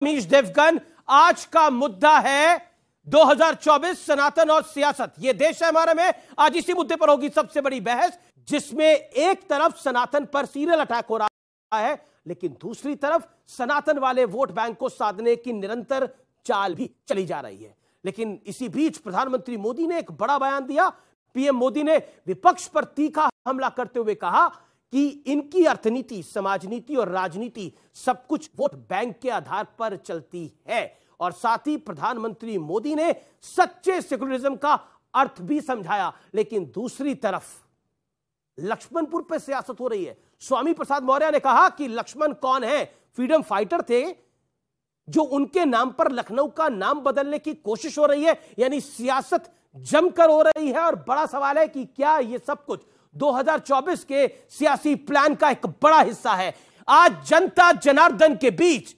मीश देवगन, आज का मुद्दा है 2024 सनातन और सियासत। यह देश है हमारे में, आज इसी मुद्दे पर होगी सबसे बड़ी बहस, जिसमें एक तरफ सनातन पर सीरियल अटैक हो रहा है, लेकिन दूसरी तरफ सनातन वाले वोट बैंक को साधने की निरंतर चाल भी चली जा रही है। लेकिन इसी बीच प्रधानमंत्री मोदी ने एक बड़ा बयान दिया। पीएम मोदी ने विपक्ष पर तीखा हमला करते हुए कहा कि इनकी अर्थनीति, समाजनीति और राजनीति सब कुछ वोट बैंक के आधार पर चलती है। और साथ ही प्रधानमंत्री मोदी ने सच्चे सेकुलरिज्म का अर्थ भी समझाया। लेकिन दूसरी तरफ लक्ष्मणपुर पर सियासत हो रही है। स्वामी प्रसाद मौर्य ने कहा कि लक्ष्मण कौन है? फ्रीडम फाइटर थे, जो उनके नाम पर लखनऊ का नाम बदलने की कोशिश हो रही है। यानी सियासत जमकर हो रही है। और बड़ा सवाल है कि क्या यह सब कुछ 2024 के सियासी प्लान का एक बड़ा हिस्सा है? आज जनता जनार्दन के बीच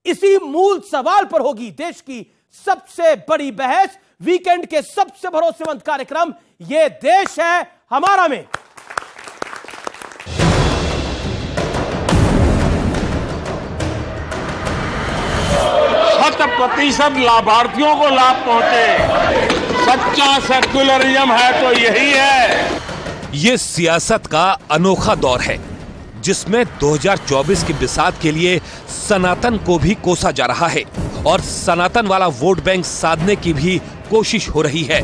इसी मूल सवाल पर होगी देश की सबसे बड़ी बहस। वीकेंड के सबसे भरोसेमंद कार्यक्रम यह देश है हमारा में। 100% लाभार्थियों को लाभ पहुंचे। सच्चा सेक्युलरिज्म है तो यही है। ये सियासत का अनोखा दौर है, जिसमें 2024 की बिसात के लिए सनातन को भी कोसा जा रहा है और सनातन वाला वोट बैंक साधने की भी कोशिश हो रही है।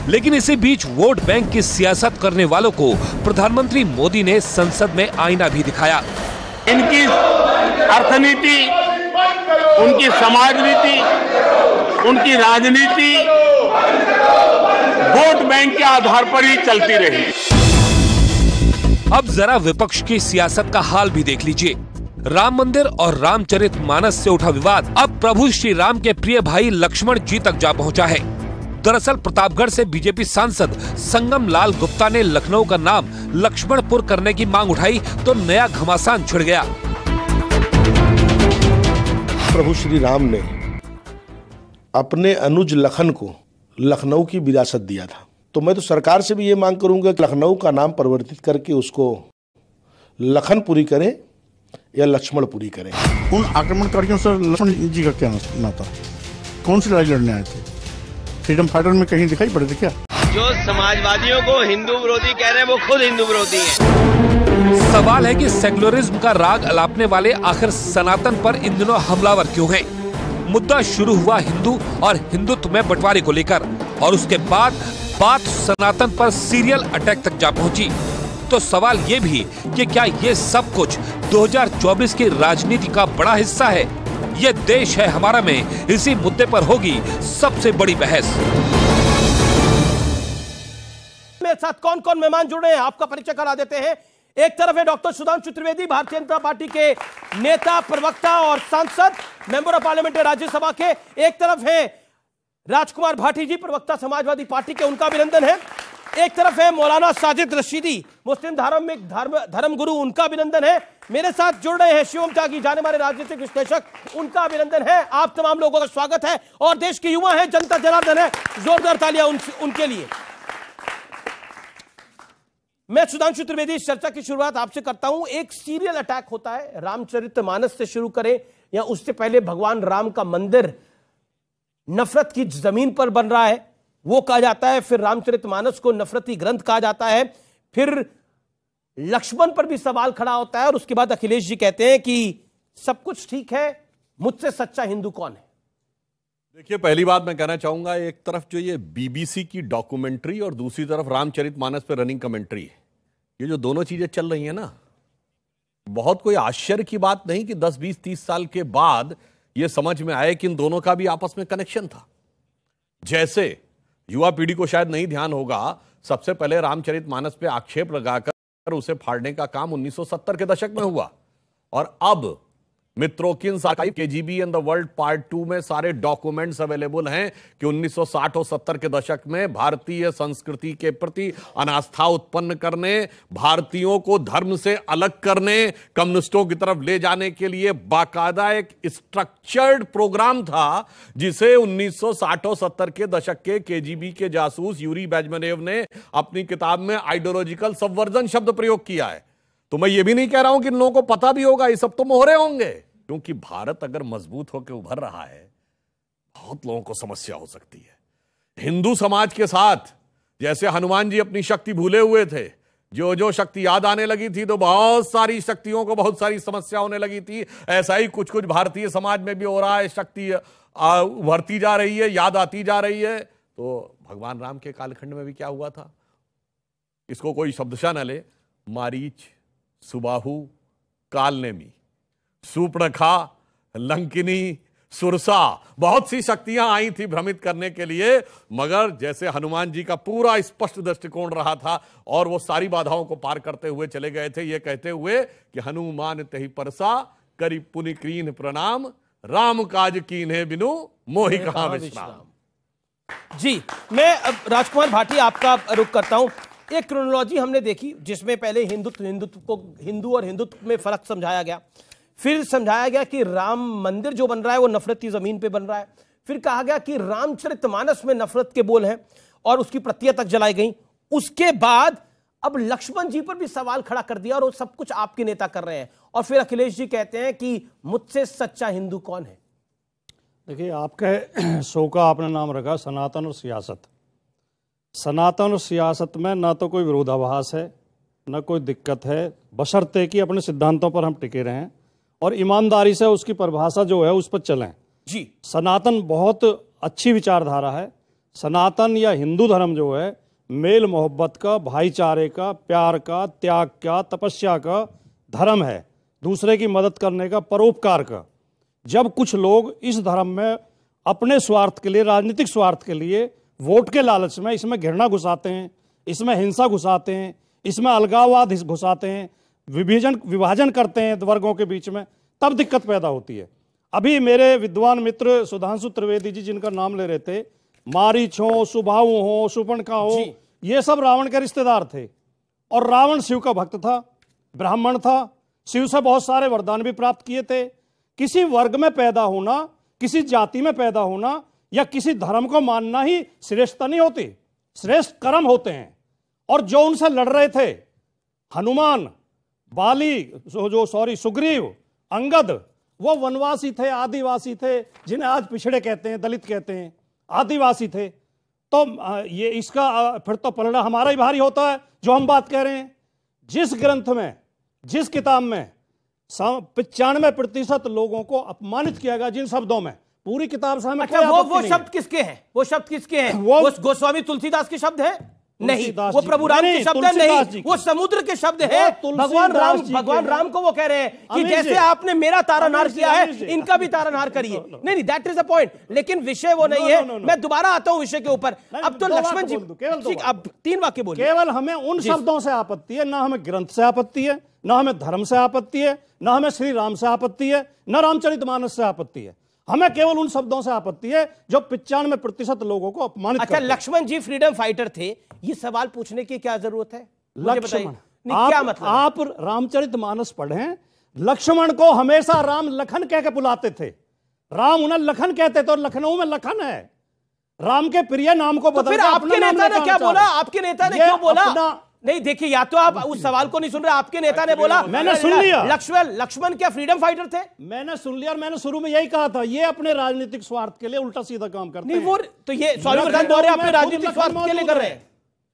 लेकिन इसी बीच वोट बैंक की सियासत करने वालों को प्रधानमंत्री मोदी ने संसद में आईना भी दिखाया। इनकी अर्थनीति, उनकी समाज नीति, उनकी राजनीति वोट बैंक के आधार पर ही चलती रही। अब जरा विपक्ष की सियासत का हाल भी देख लीजिए। राम मंदिर और रामचरितमानस से उठा विवाद अब प्रभु श्री राम के प्रिय भाई लक्ष्मण जी तक जा पहुंचा है। दरअसल प्रतापगढ़ से बीजेपी सांसद संगम लाल गुप्ता ने लखनऊ का नाम लक्ष्मणपुर करने की मांग उठाई तो नया घमासान छिड़ गया। प्रभु श्री राम ने अपने अनुज लखन को लखनऊ की विरासत दिया था, तो मैं तो सरकार से भी ये मांग करूंगा कि लखनऊ का नाम परिवर्तित करके उसको लखनपुरी करें या लक्ष्मणपुरी करें। उन आक्रमणकारियों से लक्ष्मण जी का क्या नाता? कौन सी लड़ाई लड़ने आए थे? फ्रीडम फाइटर में कहीं दिखाई पड़े थे क्या? जो समाजवादियों को हिंदू विरोधी कह रहे हैं वो खुद हिंदू विरोधी हैं। सवाल है कि सेक्युलरिज्म का राग अलापने वाले आखिर सनातन पर इन दिनों हमलावर क्यों हैं? मुद्दा शुरू हुआ हिंदू और हिंदुत्व में बंटवारे को लेकर, और उसके बाद बात सनातन पर सीरियल अटैक तक जा पहुंची। तो सवाल ये भी कि क्या ये सब कुछ 2024 की राजनीति का बड़ा हिस्सा है? ये देश है हमारा में, इसी मुद्दे पर होगी सबसे बड़ी बहस। मेरे साथ कौन कौन मेहमान जुड़े हैं आपका परिचय करा देते हैं। एक तरफ है डॉक्टर सुधांशु त्रिवेदी, भारतीय जनता पार्टी के नेता, प्रवक्ता और सांसद, मेंबर ऑफ पार्लियामेंट राज्यसभा के। एक तरफ है राजकुमार भाटी जी, प्रवक्ता समाजवादी पार्टी के, उनका अभिनंदन है। एक तरफ है मौलाना साजिद रशीदी, मुस्लिम धर्म गुरु, उनका अभिनंदन है। मेरे साथ जुड़ रहे हैं शिवम त्यागी, जाने माने राजनीतिक विश्लेषक, उनका अभिनंदन है। आप तमाम लोगों का स्वागत है। और देश के युवा हैं, जनता जनार्दन है, जोरदार तालियां उनके लिए। मैं सुधांशु त्रिवेदी, इस चर्चा की शुरुआत आपसे करता हूं। एक सीरियल अटैक होता है, रामचरितमानस से शुरू करें या उससे पहले भगवान राम का मंदिर नफरत की जमीन पर बन रहा है, वो कहा जाता है। फिर रामचरितमानस को नफरती ग्रंथ कहा जाता है। फिर लक्ष्मण पर भी सवाल खड़ा होता है। और उसके बाद अखिलेश जी कहते हैं कि सब कुछ ठीक है, मुझसे सच्चा हिंदू कौन है? देखिए, पहली बात मैं कहना चाहूंगा, एक तरफ जो ये बीबीसी की डॉक्यूमेंट्री और दूसरी तरफ रामचरितमानस पे रनिंग कमेंट्री है, ये जो दोनों चीजें चल रही हैं ना, बहुत कोई आश्चर्य की बात नहीं कि 10, 20, 30 साल के बाद ये समझ में आए कि इन दोनों का भी आपस में कनेक्शन था। जैसे युवा पीढ़ी को शायद नहीं ध्यान होगा, सबसे पहले रामचरितमानस पे आक्षेप लगाकर उसे फाड़ने का काम 1970 के दशक में हुआ। और अब Mitrokhin's archive KGB and the world part 2 में सारे डॉक्यूमेंट्स अवेलेबल हैं कि 1960 और 70 के दशक में भारतीय संस्कृति के प्रति अनास्था उत्पन्न करने, भारतीयों को धर्म से अलग करने, कम्युनिस्टों की तरफ ले जाने के लिए बाकायदा एक स्ट्रक्चर्ड प्रोग्राम था, जिसे 1960 और 70 के दशक के केजीबी के जासूस यूरी बेजमेनेव ने अपनी किताब में आइडियोलॉजिकल सबवर्जन शब्द प्रयोग किया है। तो मैं ये भी नहीं कह रहा हूं कि इन लोगों को पता भी होगा, ये सब तो मोहरे होंगे। क्योंकि भारत अगर मजबूत होकर उभर रहा है, बहुत लोगों को समस्या हो सकती है। हिंदू समाज के साथ जैसे हनुमान जी अपनी शक्ति भूले हुए थे, जो जो शक्ति याद आने लगी थी तो बहुत सारी शक्तियों को बहुत सारी समस्या होने लगी थी। ऐसा ही कुछ कुछ भारतीय समाज में भी हो रहा है, शक्ति उभरती जा रही है, याद आती जा रही है। तो भगवान राम के कालखंड में भी क्या हुआ था, इसको कोई शब्दशः न ले, मारीच, सुबाहु, कालनेमी, सूर्पणखा, लंकिनी, सुरसा, बहुत सी शक्तियां आई थी भ्रमित करने के लिए, मगर जैसे हनुमान जी का पूरा स्पष्ट दृष्टिकोण रहा था और वो सारी बाधाओं को पार करते हुए चले गए थे, ये कहते हुए कि हनुमान तेहि परसा करी पुनि कीन्ह प्रणाम, राम काज कीन्हे बिनु मोहि कहां विश्राम। जी, मैं अब राजकुमार भाटी आपका रुख करता हूं। एक क्रोनोलॉजी हमने देखी जिसमें पहले हिंदुत्व को हिंदू और हिंदुत्व में फर्क समझाया गया, फिर समझाया गया कि राम मंदिर जो बन रहा है वो नफरत की जमीन पे बन रहा है, फिर कहा गया कि रामचरितमानस में नफरत के बोल हैं और उसकी प्रतियां तक जलाई गई। उसके बाद अब लक्ष्मण जी पर भी सवाल खड़ा कर दिया और वो सब कुछ आपके नेता कर रहे हैं, और फिर अखिलेश जी कहते हैं कि मुझसे सच्चा हिंदू कौन है। देखिए, आपके शो का आपने नाम रखा सनातन और सियासत। सनातन और सियासत में ना तो कोई विरोधाभास है, ना कोई दिक्कत है, बशर्ते कि अपने सिद्धांतों पर हम टिके रहें और ईमानदारी से उसकी परिभाषा जो है उस पर चलें। जी, सनातन बहुत अच्छी विचारधारा है। सनातन या हिंदू धर्म जो है मेल मोहब्बत का, भाईचारे का, प्यार का, त्याग का, तपस्या का धर्म है, दूसरे की मदद करने का, परोपकार का। जब कुछ लोग इस धर्म में अपने स्वार्थ के लिए, राजनीतिक स्वार्थ के लिए, वोट के लालच में इसमें घृणा घुसाते हैं, इसमें हिंसा घुसाते हैं, इसमें अलगाववाद घुसाते हैं, विभाजन करते हैं वर्गों के बीच में, तब दिक्कत पैदा होती है। अभी मेरे विद्वान मित्र सुधांशु त्रिवेदी जी जिनका नाम ले रहे थे, मारीच हो, सुबाहु हो, सुपर्णखा हो, ये सब रावण के रिश्तेदार थे और रावण शिव का भक्त था, ब्राह्मण था, शिव से बहुत सारे वरदान भी प्राप्त किए थे। किसी वर्ग में पैदा होना, किसी जाति में पैदा होना या किसी धर्म को मानना ही श्रेष्ठता नहीं होती, श्रेष्ठ कर्म होते हैं। और जो उनसे लड़ रहे थे, हनुमान, बाली, सुग्रीव, अंगद, वो वनवासी थे, आदिवासी थे, जिन्हें आज पिछड़े कहते हैं, दलित कहते हैं, आदिवासी थे। तो ये इसका फिर तो पलड़ा हमारा ही भारी होता है जो हम बात कह रहे हैं। जिस ग्रंथ में, जिस किताब में 95% लोगों को अपमानित किया गया जिन शब्दों में, पूरी किताब से हमें अच्छा, वो शब्द किसके हैं? वो शब्द किसके हैं? वो गोस्वामी तुलसीदास के शब्द हैं? नहीं, वो प्रभु राम के शब्द है? नहीं, वो समुद्र के शब्द है। भगवान राम को वो कह रहे हैं कि जैसे आपने मेरा तारनहार किया है, इनका भी तारनहार करिए। नहीं, दैट इज द पॉइंट। लेकिन विषय वो नहीं है। मैं दोबारा आता हूं विषय के ऊपर। अब तो लक्ष्मण जी, अब 3 वाक्य बोलिए। केवल हमें उन शब्दों से आपत्ति है, ना हमें ग्रंथ से आपत्ति है, ना हमें धर्म से आपत्ति है, ना हमें श्री राम से आपत्ति है, ना रामचरितमानस से आपत्ति है। हमें केवल उन शब्दों से आपत्ति है जो 95% लोगों को अपमानित करते हैं। अच्छा, लक्ष्मण जी फ्रीडम फाइटर थे, ये सवाल पूछने की क्या जरूरत है? लक्ष्मण, क्या मतलब? आप रामचरितमानस पढ़ें, लक्ष्मण को हमेशा राम लखन कह के बुलाते थे। राम उन्हें लखन कहते थे और लखनऊ में लखन है। राम के प्रिय नाम को बदल, फिर आपके नेता ने क्या बोला? आपके नेता ने क्यों बोला? नहीं, देखिए, या तो आप उस सवाल को नहीं सुन रहे। आपके नेता ने बोला, मैंने सुन लिया। लक्ष्मण क्या फ्रीडम फाइटर थे? मैंने सुन लिया और मैंने शुरू में यही कहा था, ये अपने राजनीतिक स्वार्थ के लिए उल्टा सीधा काम करते हैं। नहीं, वो तो ये स्वामी प्रसाद मौर्य अपने राजनीतिक स्वार्थ के लिए कर रहे हैं।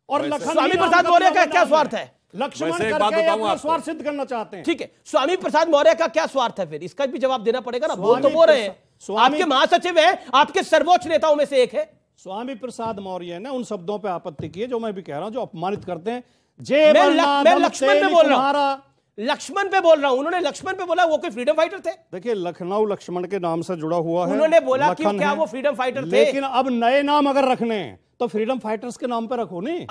और स्वामी प्रसाद मौर्य का क्या स्वार्थ है? लक्ष्मण करके अपना स्वार्थ सिद्ध करना चाहते हैं। ठीक है, स्वामी प्रसाद मौर्य का क्या स्वार्थ है? फिर इसका भी जवाब देना पड़ेगा ना। बोल तो बोल रहे हैं, आपके महासचिव हैं, आपके सर्वोच्च नेताओं में से एक है। स्वामी प्रसाद मौर्य ने उन शब्दों पर आपत्ति की है जो मैं भी कह रहा हूं, जो अपमानित करते हैं। मैं लक्ष्मण पे बोल रहा हूं, लक्ष्मण पे बोल रहा हूं। उन्होंने लक्ष्मण पे बोला, वो कोई फ्रीडम फाइटर थे? देखिए, लखनऊ लक्ष्मण के नाम से जुड़ा हुआ है। उन्होंने बोला कि क्या वो फ्रीडम फाइटर थे? लेकिन अब नए नाम अगर रखने हैं तो फ्रीडम फाइटर्स के नाम पे रखो नहीं।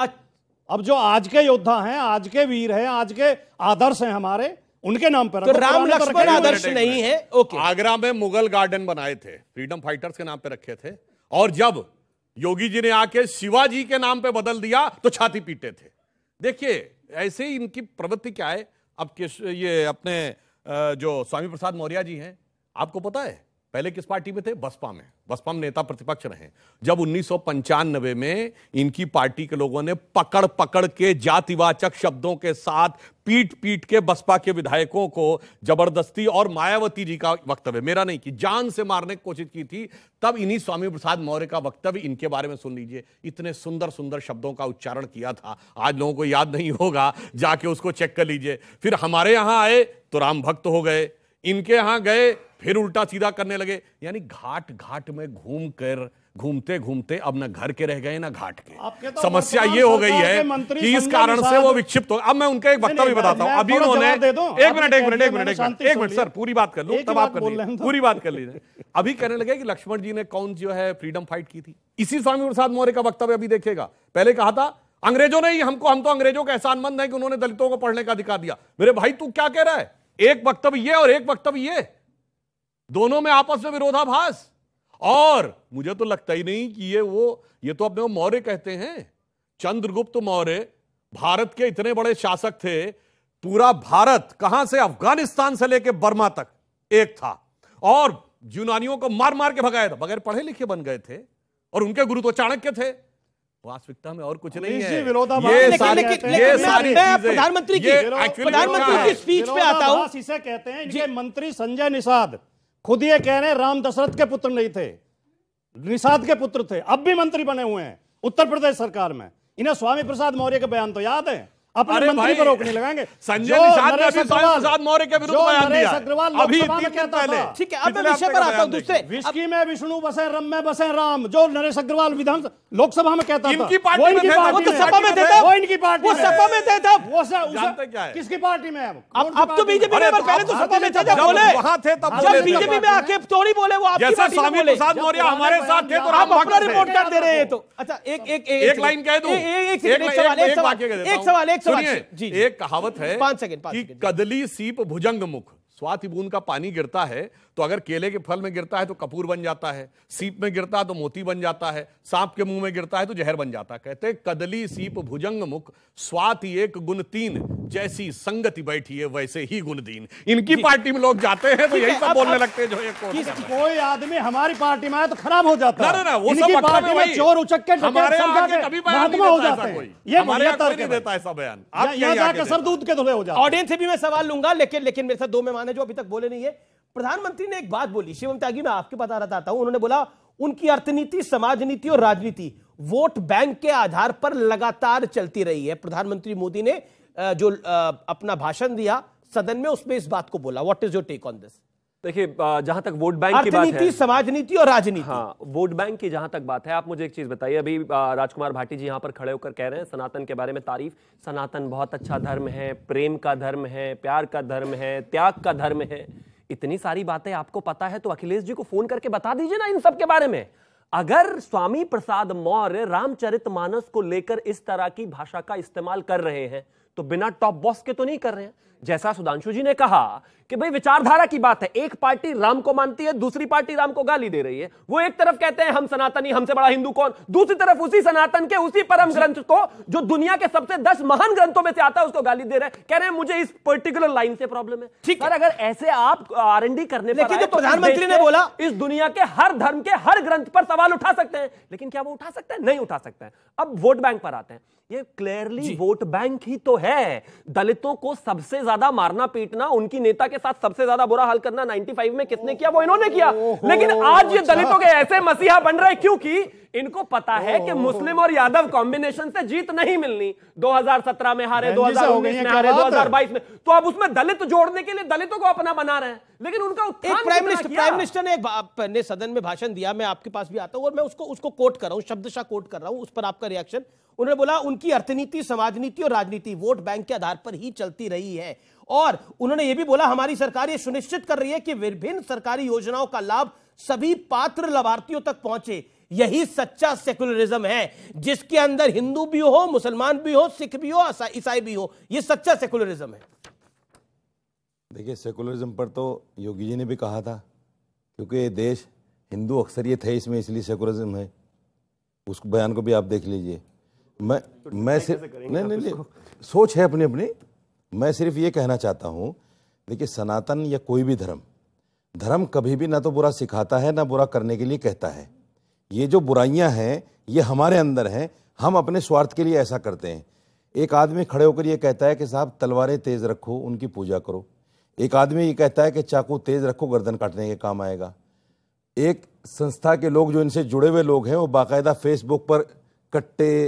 अब जो आज के योद्धा हैं, आज के वीर हैं, आज के आदर्श हैं हमारे, उनके नाम पर। तो राम लक्ष्मण आदर्श नहीं है। ओके, आगरा में मुगल गार्डन बनाए थे, फ्रीडम फाइटर्स के नाम पे रखे थे, और जब योगी जी ने आके शिवाजी के नाम पे बदल दिया तो छाती पीटे थे। देखिए, ऐसे ही इनकी प्रवृत्ति क्या है। अब ये अपने जो स्वामी प्रसाद मौर्य जी हैं, आपको पता है पहले किस पार्टी में थे? बसपा में। बसपा में नेता प्रतिपक्ष रहे। जब 1995 में इनकी पार्टी के लोगों ने पकड़ पकड़ के जातिवाचक शब्दों के साथ पीट पीट के बसपा के विधायकों को जबरदस्ती, और मायावती जी का वक्तव्य, मेरा नहीं, कि जान से मारने की कोशिश की थी, तब इन्हीं स्वामी प्रसाद मौर्य का वक्तव्य इनके बारे में सुन लीजिए। इतने सुंदर सुंदर शब्दों का उच्चारण किया था, आज लोगों को याद नहीं होगा, जाके उसको चेक कर लीजिए। फिर हमारे यहां आए तो राम भक्त हो गए, इनके यहां गए फिर उल्टा सीधा करने लगे। यानी घाट घाट में घूमते घूमते अब न घर के रह गए ना घाट के। तो समस्या ये हो गई है कि इस कारण से वो विक्षिप्त हो। अब मैं उनका एक वक्तव्य बताता हूं। अभी उन्होंने एक मिनट सर, पूरी बात कर लूं तब आप कर लीजिए, पूरी बात कर लीजिए। अभी कहने लगे कि लक्ष्मण जी ने कौन जो है फ्रीडम फाइट की थी। इसी स्वामी प्रसाद मौर्य का वक्तव्य अभी देखिएगा। पहले कहा था अंग्रेजों ने ही हम तो अंग्रेजों के एहसानमंद है कि उन्होंने दलितों को पढ़ने का अधिकार दिया। मेरे भाई तू क्या कह रहा है? एक वक्तव्य ये और एक वक्तव्य ये, दोनों में आपस में विरोधाभास। और मुझे तो लगता ही नहीं कि ये तो अपने मौर्य कहते हैं। चंद्रगुप्त मौर्य भारत के इतने बड़े शासक थे, पूरा भारत कहां से, अफगानिस्तान से लेकर बर्मा तक एक था, और यूनानियों को मार मार के भगाया था। बगैर पढ़े लिखे बन गए थे, और उनके गुरु तो चाणक्य थे। वास्तविकता में और कुछ नहीं है। ये सारी प्रधानमंत्री की स्पीच पे आता हूं। इसे कहते हैं, इनके मंत्री संजय निषाद खुद ये कह रहे हैं राम दशरथ के पुत्र नहीं थे, निषाद के पुत्र थे, अब भी मंत्री बने हुए हैं उत्तर प्रदेश सरकार में। इन्हें स्वामी प्रसाद मौर्य के बयान तो याद है, अपने मंत्री पर रोक नहीं लगाएंगे। संजय निषाद ने भी स्वामी प्रसाद मौर्य के विरुद्ध बयान दिया अभी पहले। ठीक है, अब मैं विषय पर आता हूं। दूसरे विस्की में विष्णु बसे, रम में बसे राम, जो नरेश अग्रवाल विधान लोकसभा में कहता था, इनकी पार्टी में थे, वो तो सपा में थे, वो इनकी पार्टी, वो सपा में थे तब। वो जानते क्या है किसकी पार्टी में? अब तो बीजेपी में, पहले तो सपा में थे जब बोले, वहां थे तब जब बीजेपी में आके थोड़ी बोले वो आपकी पार्टी में बोले। स्वामी प्रसाद मौर्य हमारे साथ थे तो आप अपना रिपोर्ट कर दे रहे हैं। तो अच्छा एक लाइन कह दूं, एक सवाल जी। एक कहावत है 5 सेकंड कि कदली सीप भुजंग मुख, स्वाति बूंद का पानी गिरता है तो अगर केले के फल में गिरता है तो कपूर बन जाता है, सीप में गिरता है तो मोती बन जाता है, सांप के मुंह में गिरता है तो जहर बन जाता है। कहते कदली सीप भुजंग मुख, स्वाति एक गुण तीन, जैसी संगति बैठी है वैसे ही गुण दीन। इनकी पार्टी में लोग जाते हैं तो यही सब बोलने लगते हैं। जो कोई आदमी हमारी पार्टी में आए तो खराब हो जाता है। ना, वो सब पार्टी में चोर उचक्के हमारे कभी महात्मा हो जाते हैं। ये हमारे नहीं देता ऐसा बयान। यहाँ जाकर सर दूध के धुले हो जाते हैं। ऑडियंस से भी मैं सवाल लूंगा, लेकिन मेरे साथ 2 मेहमान हैं जो अभी तक बोले नहीं है। प्रधानमंत्री ने एक बात बोली, शिवम त्यागी, मैं आपके बता रहा हूं। उन्होंने बोला उनकी अर्थनीति, समाज नीति और राजनीति वोट बैंक के आधार पर लगातार चलती रही है। प्रधानमंत्री मोदी ने जो अपना भाषण दिया सदन में, उसमें इस बात को बोला। What is your take on this? देखिए, जहां तक वोट बैंक की बात है, समाज नीति और राजनीति, हाँ, वोट बैंक की जहां तक बात है, आप मुझे एक चीज बताइए। अभी राजकुमार भाटी जी यहां पर खड़े होकर कह रहे हैं सनातन के बारे में तारीफ, सनातन बहुत अच्छा धर्म है, प्रेम का धर्म है, प्यार का धर्म है, त्याग का धर्म है। इतनी सारी बातें आपको पता है तो अखिलेश जी को फोन करके बता दीजिए ना इन सब के बारे में। अगर स्वामी प्रसाद मौर्य रामचरितमानस को लेकर इस तरह की भाषा का इस्तेमाल कर रहे हैं तो बिना टॉप बॉस के तो नहीं कर रहे हैं। जैसा सुधांशु जी ने कहा कि भाई विचारधारा की बात है, एक पार्टी राम को मानती है, दूसरी पार्टी राम को गाली दे रही है। वो एक तरफ कहते हैं हम सनातनी, हमसे बड़ा हिंदू कौन, दूसरी तरफ उसी सनातन के उसी परम ग्रंथ को जो दुनिया के सबसे 10 महान ग्रंथों में से आता है उसको गाली दे रहे हैं, कह रहे हैं मुझे इस पर्टिकुलर लाइन से प्रॉब्लम है। ठीक है, अगर ऐसे आप R&D करने पर, लेकिन प्रधानमंत्री ने बोला इस दुनिया के हर धर्म के हर ग्रंथ पर सवाल उठा सकते हैं, लेकिन क्या वो उठा सकते हैं? नहीं उठा सकते हैं। अब वोट बैंक पर आते हैं। ये क्लियरली वोट बैंक ही तो है। दलितों को सबसे ज्यादा मारना पीटना, उनकी नेता के साथ सबसे ज्यादा बुरा हाल करना 95 में किसने किया? वो इन्होंने किया। लेकिन आज ये दलितों के ऐसे मसीहा बन रहे क्योंकि इनको पता है कि मुस्लिम और यादव कॉम्बिनेशन से जीत नहीं मिलनी। 2017 में हारे, 2019 में हारे, 2022 में, तो अब उसमें दलित जोड़ने के लिए दलितों को अपना बना रहे हैं। लेकिन उनका एक प्राइम मिनिस्टर ने सदन में भाषण दिया, मैं आपके पास भी आता हूं और मैं उसको कोट कर रहा हूं, शब्दशः कोट कर रहा हूं, उस पर आपका रिएक्शन। उन्होंने बोला उनकी अर्थनीति, समाजनीति और राजनीति वोट बैंक के आधार पर ही चलती रही है। और उन्होंने यह भी बोला हमारी सरकार यह सुनिश्चित कर रही है कि विभिन्न सरकारी योजनाओं का लाभ सभी पात्र लाभार्थियों तक पहुंचे। यही सच्चा सेकुलरिज्म है, जिसके अंदर हिंदू भी हो, मुसलमान भी हो, सिख भी हो, ईसाई भी हो। यह सच्चा सेकुलरिज्म है। देखिए, सेकुलरिज्म पर तो योगी जी ने भी कहा था, क्योंकि ये देश हिंदू अक्सरियत है इसमें, इसलिए सेकुलरिज्म है। उस बयान को भी आप देख लीजिए। मैं सिर्फ नहीं, सोच है अपनी अपनी। मैं सिर्फ ये कहना चाहता हूँ, देखिए, सनातन या कोई भी धर्म धर्म कभी भी ना तो बुरा सिखाता है ना बुरा करने के लिए कहता है। ये जो बुराइयां हैं ये हमारे अंदर हैं, हम अपने स्वार्थ के लिए ऐसा करते हैं। एक आदमी खड़े होकर ये कहता है कि साहब तलवारें तेज रखो, उनकी पूजा करो। एक आदमी ये कहता है कि चाकू तेज रखो, गर्दन काटने के काम आएगा। एक संस्था के लोग जो इनसे जुड़े हुए लोग हैं वो बाकायदा फेसबुक पर कट्टे,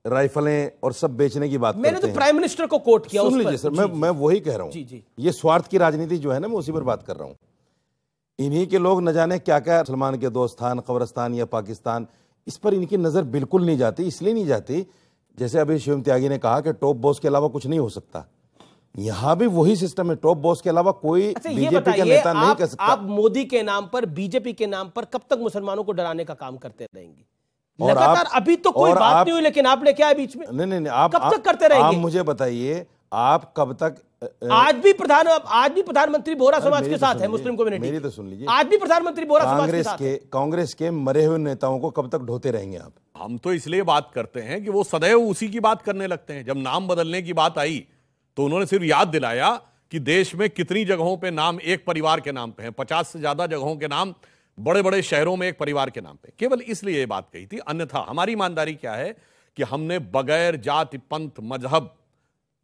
राइफलें और सब बेचने की बात करते हैं। मैंने तो प्राइम मिनिस्टर को कोट किया। सुन लीजिए सर, मैं वही कह रहा हूँ। ये स्वार्थ की राजनीति जो है ना, मैं उसी पर बात कर रहा हूँ। इन्हीं के लोग न जाने क्या क्या, सलमान के दोस्तान, कब्रिस्तान या पाकिस्तान, इस पर इनकी नजर बिल्कुल नहीं जाती। इसलिए नहीं जाती, जैसे अभी शिवम त्यागी ने कहा कि टॉप बॉस के अलावा कुछ नहीं हो सकता। यहाँ भी वही सिस्टम है, टॉप बॉस के अलावा कोई बीजेपी का नेता नहीं कर सकता। आप मोदी के नाम पर, बीजेपी के नाम पर कब तक मुसलमानों को डराने का काम करते रहेंगे? और लगातार अभी तो कोई बात नहीं हुई, लेकिन आपने क्या है बीच में? नहीं, आप कब तक करते रहेंगे? आप मुझे बताइए, आप कब तक? आज भी प्रधानमंत्री बोहरा समाज के साथ है, मुस्लिम कम्युनिटी। मेरी तो सुन लीजिए, आज भी प्रधानमंत्री बोहरा समाज के साथ है। कांग्रेस के मरे हुए नेताओं को कब तक ढोते रहेंगे आप? हम तो इसलिए बात करते हैं कि वो सदैव उसी की बात करने लगते हैं। जब नाम बदलने की बात आई तो उन्होंने सिर्फ याद दिलाया कि देश में कितनी जगहों पे नाम एक परिवार के नाम पे हैं। 50 से ज्यादा जगहों के नाम बड़े बड़े शहरों में एक परिवार के नाम पे। केवल इसलिए ये बात कही थी। अन्यथा हमारी ईमानदारी क्या है कि हमने बगैर जाति, पंथ, मजहब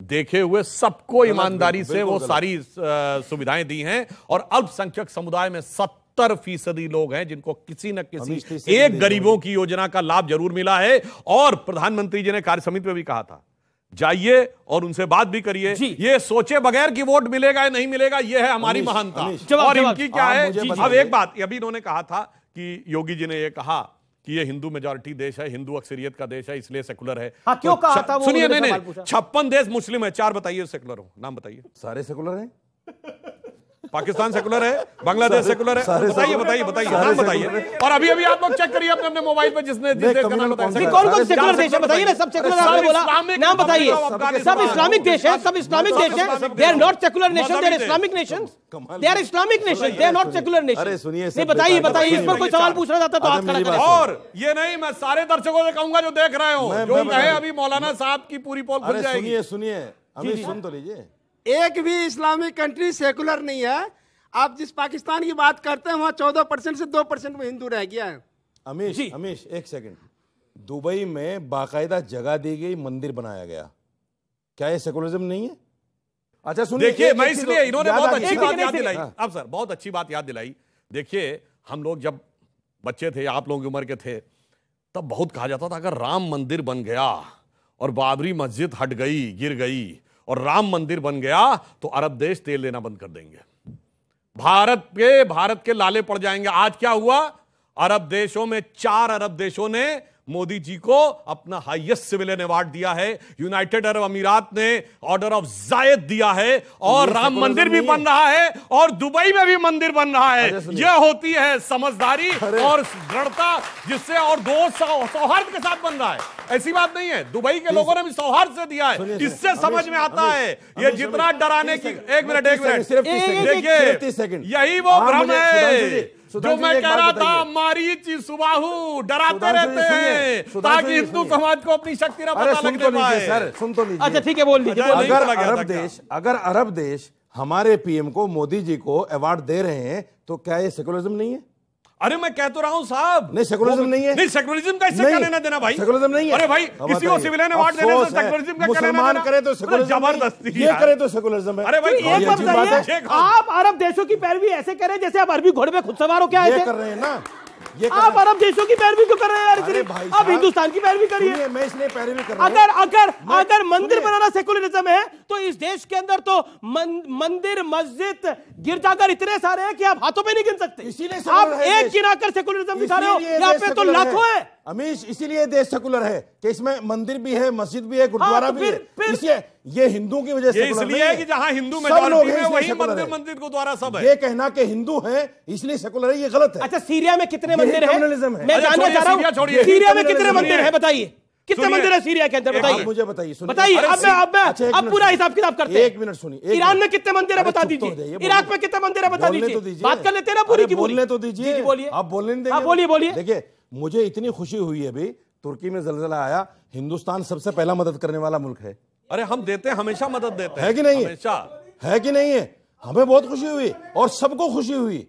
देखे हुए सबको ईमानदारी से वो सारी सुविधाएं दी हैं। और अल्पसंख्यक समुदाय में 70% लोग हैं जिनको किसी न किसी एक गरीबों की योजना का लाभ जरूर मिला है। और प्रधानमंत्री जी ने कार्य समिति में भी कहा था, जाइए और उनसे बात भी करिए, ये सोचे बगैर कि वोट मिलेगा या नहीं मिलेगा, ये है हमारी महानता। और इनकी क्या है? अब एक बात अभी इन्होंने कहा था कि योगी जी ने ये कहा कि ये हिंदू मेजॉरिटी देश है, हिंदू अक्सरियत का देश है, इसलिए सेकुलर है। हाँ, क्यों कहा था वो? सुनिए, नहीं 56 देश मुस्लिम है, 4 बताइए सेकुलर हो, नाम बताइए। सारे सेकुलर हैं। पाकिस्तान सेकुलर है, बांग्लादेश सेकुलर है, बताइए नाम बताइए। और अभी आप लोग चेक करिए अपने मोबाइल पे, जिसने जिस देश का नाम बताया। कौन सेकुलर देश है बताइए ना? सब सेकुलर आपने बोला, नाम बताइए। सब इस्लामिक देश है, सब इस्लामिक देश है। They are not secular nation, they are Islamic nation. They are Islamic nation, they are not secular nation. अरे सुनिए, नहीं बताइए, इस पर कोई सवाल पूछना चाहता तो हाथ खड़ा करें। और ये नहीं, मैं सारे दर्शकों से कहूंगा जो देख रहे हो, जो कहे अभी मौलाना साहब की पूरी पोल खुल जाएगी। सुनिए, अभी सुन तो लीजिए। एक भी इस्लामिक कंट्री सेकुलर नहीं है। आप जिस पाकिस्तान की बात करते हैं वहां 14% से 2% में हिंदू रह गया है। अमीश एक सेकंड, दुबई में बाकायदा जगह दी गई, मंदिर बनाया गया, क्या ये सेकुलरिज्म नहीं है? अच्छा सुनिए, देखिए मैं इसलिए इन्होंने बहुत अच्छी बात याद दिलाई। अब सर बहुत अच्छी बात याद दिलाई। देखिए हम लोग जब बच्चे थे, आप लोगों की उम्र के थे, तब बहुत कहा जाता था अगर राम मंदिर बन गया और बाबरी मस्जिद हट गई, गिर गई और राम मंदिर बन गया तो अरब देश तेल देना बंद कर देंगे, भारत के लाले पड़ जाएंगे। आज क्या हुआ? अरब देशों में 4 अरब देशों ने मोदी जी को अपना हाईएस्ट सिविलियन अवार्ड दिया है। यूनाइटेड अरब अमीरात ने ऑर्डर ऑफ जायद दिया है और राम मंदिर भी बन रहा है और दुबई में भी मंदिर बन रहा है। यह होती है समझदारी और दृढ़ता, जिससे और दो सौहार्द के साथ बन रहा है। ऐसी बात नहीं है, दुबई के लोगों ने भी सौहार्द से दिया है। इससे समझ में आता है ये जितना डराने की। एक मिनट देखिए, यही वो भ्रम है जो मैं कह रहा था, मारीच सुबाहु डराते रहते हैं ताकि हिंदू समाज को अपनी शक्ति ना पता लगने पाए। सर सुन तो लीजिए। अच्छा ठीक है, बोल लीजिए। अगर अरब देश हमारे पीएम को, मोदी जी को अवार्ड दे रहे हैं तो क्या ये सेकुलरिज्म नहीं है? अरे मैं कह तो रहा हूं साहब, नहीं सेकुलरिज्म नहीं है। नहीं सेकुलरिज्म का इससे क्या लेना देना भाई? सेकुलरिज्म नहीं है। अरे भाई किसी को सिविलियन अवार्ड देने से सेकुलरिज्म का क्या लेना देना? करे तो सेकुलरिज्म, जबरदस्ती ये करे तो सेकुलरिज्म है। अरे भाई एक बात बताइए, आप अरब देशों की पैरवी ऐसे करें जैसे आप अरबी घोड़े पे खुद सवार हो क्या ये कर रहे हैं ना? आप अरब देशों की पैरवी क्यों कर रहे हैं यार? आप हिंदुस्तान की पैरवी करिए। मैं इसलिए पैरवी कर रहा हूं। अगर मंदिर बनाना सेकुलरिज्म है तो इस देश के अंदर तो मंदिर, मस्जिद, गिरजाघर इतने सारे हैं कि आप हाथों पे नहीं गिन सकते। आप एक गिनाकर सेकुलरिज्म दिखा रहे हो, यहाँ पे तो लाखों है। अमीश इसीलिए देश सेकुलर है कि इसमें मंदिर भी है, मस्जिद भी है, गुरुद्वारा भी है। ये हिंदू की वजह से इसलिए है कि जहां हिंदू मेजॉरिटी है वही मंदिर गुरुद्वारा सब है। ये कहना कि हिंदू है इसलिए सेकुलर है, ये गलत है। अच्छा सीरिया में कितने मंदिर है? मैं जानना चाह रहा हूँ, सीरिया में कितने मंदिर है बताइए? कितने मंदिर है सीरिया के अंदर बताइए? मुझे बताइए। अब पूरा हिसाब किताब करते हैं। 1 मिनट सुनिए। ईरान में कितने मंदिर है बता दीजिए, इराक में कितने मंदिर है बता दीजिए। बात कर लेते हैं ना पूरी की पूरी। बोलने तो दीजिए, बोलिए। आप बोलने नहीं देंगे? बोलिए। देखिए मुझे इतनी खुशी हुई है, अभी तुर्की में जलजला आया, हिंदुस्तान सबसे पहला मदद करने वाला मुल्क है। अरे हम देते हैं, हमेशा मदद देते हैं। है कि नहीं? हमेशा है कि नहीं है? हमें बहुत खुशी हुई और सबको खुशी हुई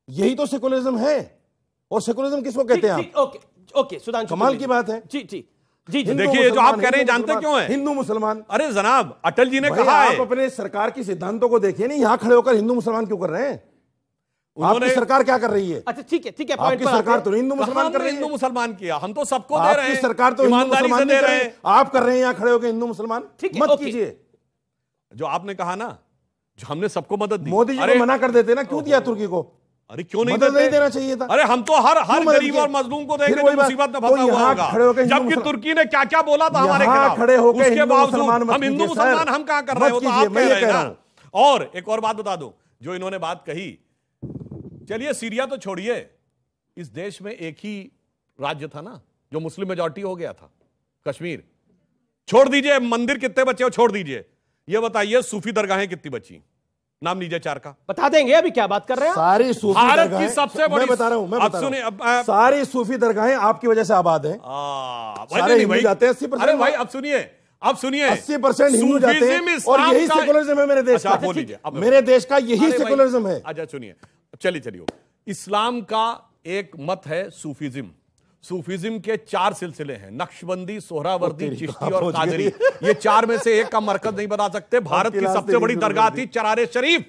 यही तो सेकुलरिज्म है। और सेकुलरिज्म किसको कहते हैं आप? ओके ओके, सुधांशु, कमाल की बात है। जी जी जी, देखिए जो आप कह रहे हैं जानते क्यों है? हिंदू मुसलमान। अरे जनाब, अटल जी ने कहा है, आप अपने सरकार की सिद्धांतों को देखिए, नहीं यहां खड़े होकर हिंदू मुसलमान क्यों कर रहे हैं? आपकी सरकार क्या कर रही है? अच्छा ठीक है, आपकी सरकार तो हिंदू मुसलमान कर रही है। हिंदू मुसलमान किया, हम तो सबको दे रहे हैं। आपकी सरकार तो हिंदू मुसलमान दे रहे हैं, आप कर रहे हैं यहां खड़े होकर हिंदू मुसलमान। मत कीजिए। जो आपने कहा ना, जो हमने सबको मदद दी, मोदी जी को मना कर देते ना, क्यों दिया तुर्की को? अरे क्यों नहीं देना चाहिए था? अरे हम तो हर गरीब और मजलूम को देंगे जो मुसीबत में फंसा हुआ होगा। जबकि तुर्की ने क्या क्या बोला था हमारे खिलाफ, खड़े होकर उसके बावजूद हम हिंदू कीजिए मुसलमान हम कहां कर रहे हो? तो आप कह रहे हैं ना। और एक और बात बता दूं, जो इन्होंने बात कही, चलिए सीरिया तो छोड़िए, इस देश में एक ही राज्य था ना जो मुस्लिम मेजॉरिटी हो गया था, कश्मीर। छोड़ दीजिए मंदिर कितने बचे हो, छोड़ दीजिए, ये बताइए सूफी दरगाहें कितनी बची? नाम लीजिए 4 का। बता देंगे, अभी क्या बात कर रहे हैं? सारी सूफी भारत की सबसे बड़ी, मैं बता रहा हूं, सारी सूफी दरगाहें आपकी वजह से आबाद हैं। सारे हिंदू जाते हैं 80%। अरे भाई अब सुनिए 80% हिंदू जाते हैं, और यही सेकुलरिज्म है मेरे देश का। बोल लीजिए, मेरे देश का यही सेकुलरिज्म है। अच्छा सुनिए, चलिए इस्लाम का एक मत है सूफीज्म। सूफीज्म के 4 सिलसिले हैं, नक्शबंदी, सोहरावर्दी, चिश्ती और कादरी। ये 4 में से एक का मरकज नहीं बना सकते। भारत की सबसे बड़ी दरगाह थी चरारे शरीफ,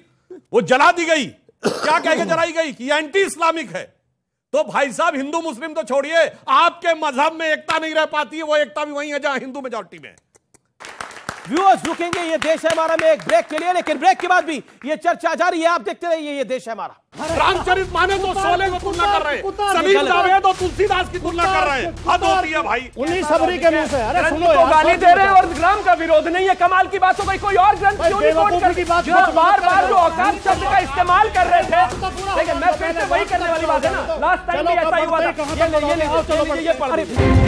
वो जला दी गई। क्या कह के जलाई गई? कि एंटी इस्लामिक है। तो भाई साहब, हिंदू मुस्लिम तो छोड़िए, आपके मजहब में एकता नहीं रह पाती है, वो एकता भी वही है जहां हिंदू मेजॉरिटी में। व्यूअर्स रुकेंगे ये देश है हमारा में एक ब्रेक के लिए, लेकिन ब्रेक के बाद भी ये चर्चा जारी है। आप देखते रहिए ये देश है हमारा। रामचरित मानस तो शोले को तुलना कर रहे हैं, सलीम जावेद और तुलसीदास की तुलना कर रहे हैं। हद होती है भाई। 19 फरवरी के मुंह से। अरे सुनो यार, गाली दे रहे हैं और ग्राम का विरोध नहीं है। कमाल की बात हो गई, कोई और ग्रंथ क्यों नहीं कोट कर? जो बार-बार जो औकात शब्द का इस्तेमाल कर रहे थे, लेकिन मैं फिर से वही करने वाली बात है ना, लास्ट टाइम भी ऐसा ही हुआ था। ये पढ़ रहे।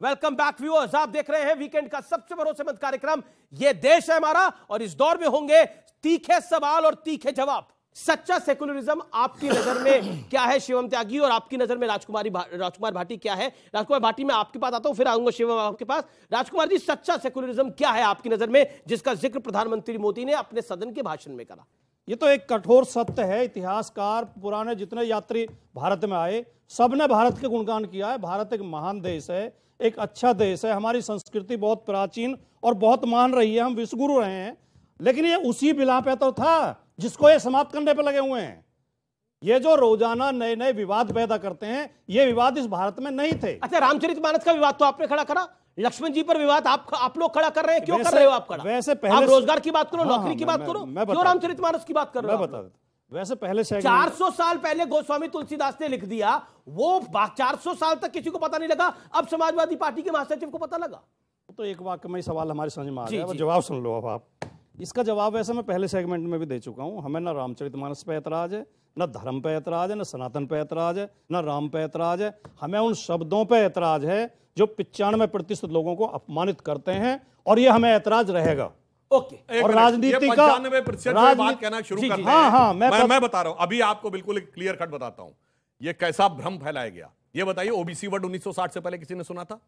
वेलकम बैक व्यूअर्स, आप देख रहे हैं वीकेंड का सबसे भरोसेमंद कार्यक्रम ये देश है हमारा, और इस दौर में होंगे तीखे सवाल और तीखे जवाब। सच्चा सेकुलरिज्म आपकी नजर में क्या है शिवम त्यागी, और आपकी नजर में राजकुमार भाटी क्या है? राजकुमार भाटी मैं आपके पास आता हूं, फिर आऊंगा शिवम आपके पास। राजकुमार जी, सच्चा सेकुलरिज्म क्या है आपकी नजर में, जिसका जिक्र प्रधानमंत्री मोदी ने अपने सदन के भाषण में करा? ये तो एक कठोर सत्य है। इतिहासकार पुराने जितने यात्री भारत में आए सबने भारत के गुणगान किया है। भारत एक महान देश है, एक अच्छा देश है, हमारी संस्कृति बहुत प्राचीन और बहुत महान रही है, हम विश्वगुरु रहे हैं। लेकिन ये उसी बिला पे तो था जिसको ये समाप्त करने पे लगे हुए हैं। ये जो रोजाना नए नए विवाद पैदा करते हैं, ये विवाद इस भारत में नहीं थे। अच्छा, रामचरितमानस का विवाद तो आपने खड़ा करा, लक्ष्मण जी पर विवाद आप लोग खड़ा कर रहे हैं, क्यों कर रहे हो आप खड़ा? वैसे पहले आप रोजगार की बात करो, हाँ, नौकरी की बात करो, मैं क्यों रामचरितमानस की बात कर रहे हो? मैं बता देता। वैसे पहले 400 साल पहले गोस्वामी तुलसीदास ने लिख दिया, वो 400 साल तक किसी को पता नहीं लगा, अब समाजवादी पार्टी के महासचिव को पता लगा। तो एक वाक्य में सवाल हमारे समझ में आ गया, जवाब सुन लो। अब आप इसका जवाब वैसे मैं पहले सेगमेंट में भी दे चुका हूं। हमें ना रामचरितमानस पे ऐतराज है, न धर्म पे ऐतराज है, न सनातन पे ऐतराज है, न राम पे ऐतराज है। हमें उन शब्दों पे ऐतराज है जो 95% लोगों को अपमानित करते हैं, और ये हमें ऐतराज रहेगा। ओके। और राजनीति का 95% बात कहना शुरू करते हैं। हाँ, मैं बता रहा हूं, अभी आपको बिल्कुल क्लियर कट बताता हूं ये कैसा भ्रम फैलाया गया। ये बताइए, ओबीसी वर्ड 1960 से पहले किसी ने सुना था?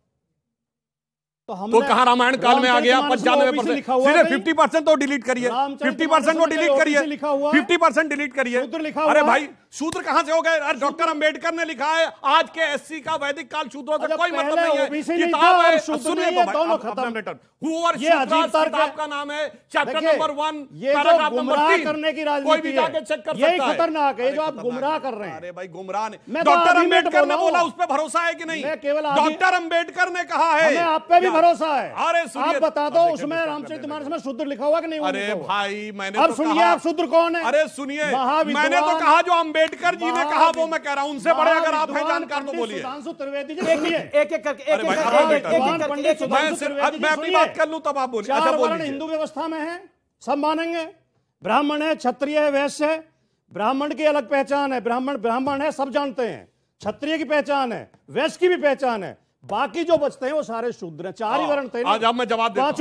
तो कहां रामायण काल में आ गया 95%? सीधे 50% तो डिलीट करिए, 50% वो डिलीट करिए, 50% डिलीट करिए। अरे भाई, शूद्र कहां से हो गए? अरे डॉक्टर अंबेडकर ने लिखा है आज के एससी का वैदिक काल शूद्रों से कोई मतलब नहीं है। किताब है, सुनिए किताब का नाम है चैप्टर नंबर 1 पैराग्राफ नंबर 3 करने की कोई भी जाके चेक कर सकता है। यही खतरनाक है जो आप गुमराह कर रहे हैं। अरे भाई, गुमराह नहीं, डॉक्टर अंबेडकर ने बोला, उस पर भरोसा है कि नहीं? डॉक्टर अंबेडकर ने कहा है, आप पे भी भरोसा है। अरे सुनिए, आप बता दो उसमें रामचरितमानस में शूद्र लिखा हुआ कि नहीं? अरे भाई, मैंने अब सुनिए, आप शूद्र कौन है? अरे सुनिए, मैंने तो कहा जो अंबेडकर जी ने कहा वो मैं कह रहा हूं, उनसे बड़े अगर आप हैं जानकार तो बोलिए। सुधांशु त्रिवेदी जी देखिए, एक करके मैं अपनी बात कर लूं तब आप बोलिए। चार वर्ण हिंदू व्यवस्था में है, सब मानेंगे। ब्राह्मण है, क्षत्रिय है, वैश्य है। ब्राह्मण की अलग पहचान है, ब्राह्मण है, सब जानते हैं। क्षत्रिय की पहचान है, वैश्य की भी पहचान है। बाकी जो बचते हैं वो सारे शूद्र हैं। चार ही वर्ण थे। आज अब मैं जवाब देता हूं।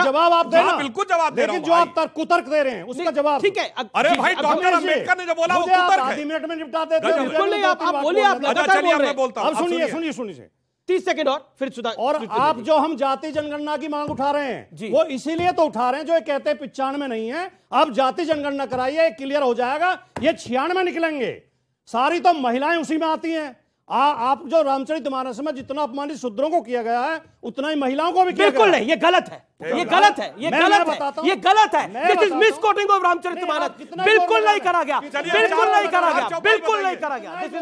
जवाब आप देना, बिल्कुल जवाब दे रहा हूं। लेकिन जो आप कुतर्क दे रहे हैं उसका जवाब ठीक है। अरे भाई, डॉक्टर अंबेडकर ने जो बोला वो कुतर्क है। 10 मिनट में निपटा देते हैं। बिल्कुल नहीं, आप बोलिए, आप लगातार बोल रहे हैं। अब सुनिए 30 सेकंड और फिर सुधा। और आप जो हम जाति जनगणना की मांग उठा रहे हैं वो इसीलिए तो उठा रहे हैं जो ये कहते हैं 95 नहीं है। अब जाति जनगणना कराइए, क्लियर हो जाएगा। ये 96 निकलेंगे। सारी तो महिलाएं उसी में आती हैं। आप जो रामचरितमानस में जितना अपमानित शूद्रों को किया गया है उतना ही महिलाओं को भी किया गया। बिल्कुल नहीं, ये गलत है, ये गलत है, ये गलत है, ये गलत है। This is misquoting of Ramcharitmanas. बिल्कुल नहीं करा गया, बिल्कुल नहीं करा गया, बिल्कुल नहीं करा गया। This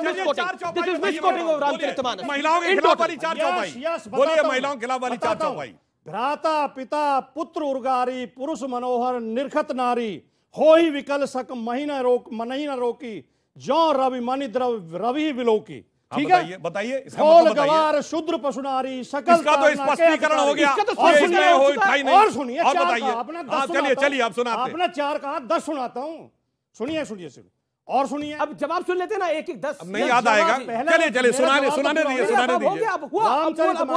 is misquoting of Ramcharitmanas. महिलाओं के खिलाफ वाली 4 चौपाई बोलिए, महिलाओं के खिलाफ वाली 4 चौपाई। भ्राता पिता पुत्र उर्गारी, पुरुष मनोहर निरखत नारी, हो ही विकल सक मही न रोकी, जो रवि मणि द्रव रवि विलोकी। ठीक है, बताइए। गवार शूद्र पशुनारी सकल। इसका तो स्पष्टीकरण हो गया। और सुनिए, और बताइए। चलिए आप सुनाते। आपने 4 कहा, 10 सुनाता हूं। सुनिए और सुनिए। अब जवाब सुन लेते ना, एक 10 नहीं याद आएगा। चलिए सुनाने दीजिए।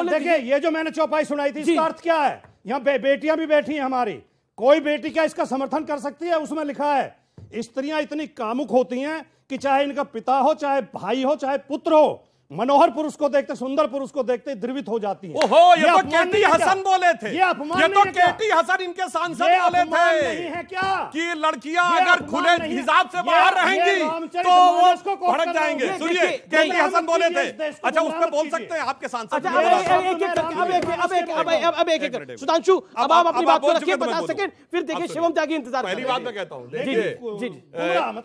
देखिए, ये जो मैंने चौपाई सुनाई थी इसका अर्थ क्या है? यहाँ बेटियां भी बैठी हैं हमारी, कोई बेटी क्या इसका समर्थन कर सकती है? उसमें लिखा है स्त्रियां इतनी कामुक होती हैं कि चाहे इनका पिता हो, चाहे भाई हो, चाहे पुत्र हो, मनोहर पुरुष को देखते, सुंदर पुरुष को देखते द्रवित हो जाती है। ओहो, ये तो केटी हसन बोले थे। ये अपमान ये तो केटी हसन इनके सांसद बोले थे नहीं है क्या कि लड़कियां अगर खुले हिसाब से बाहर रहेंगी तो वो भड़क जाएंगे। सुनिए, केटी हसन बोले थे। अच्छा, उस पर बोल सकते हैं आपके सांसद? अब एक सुधांशु, अब आप अपनी बात को रखिए 50 सेकंड, फिर देखिए शिवम त्यागी इंतजार। पहली बात मैं कहता हूँ, देखिए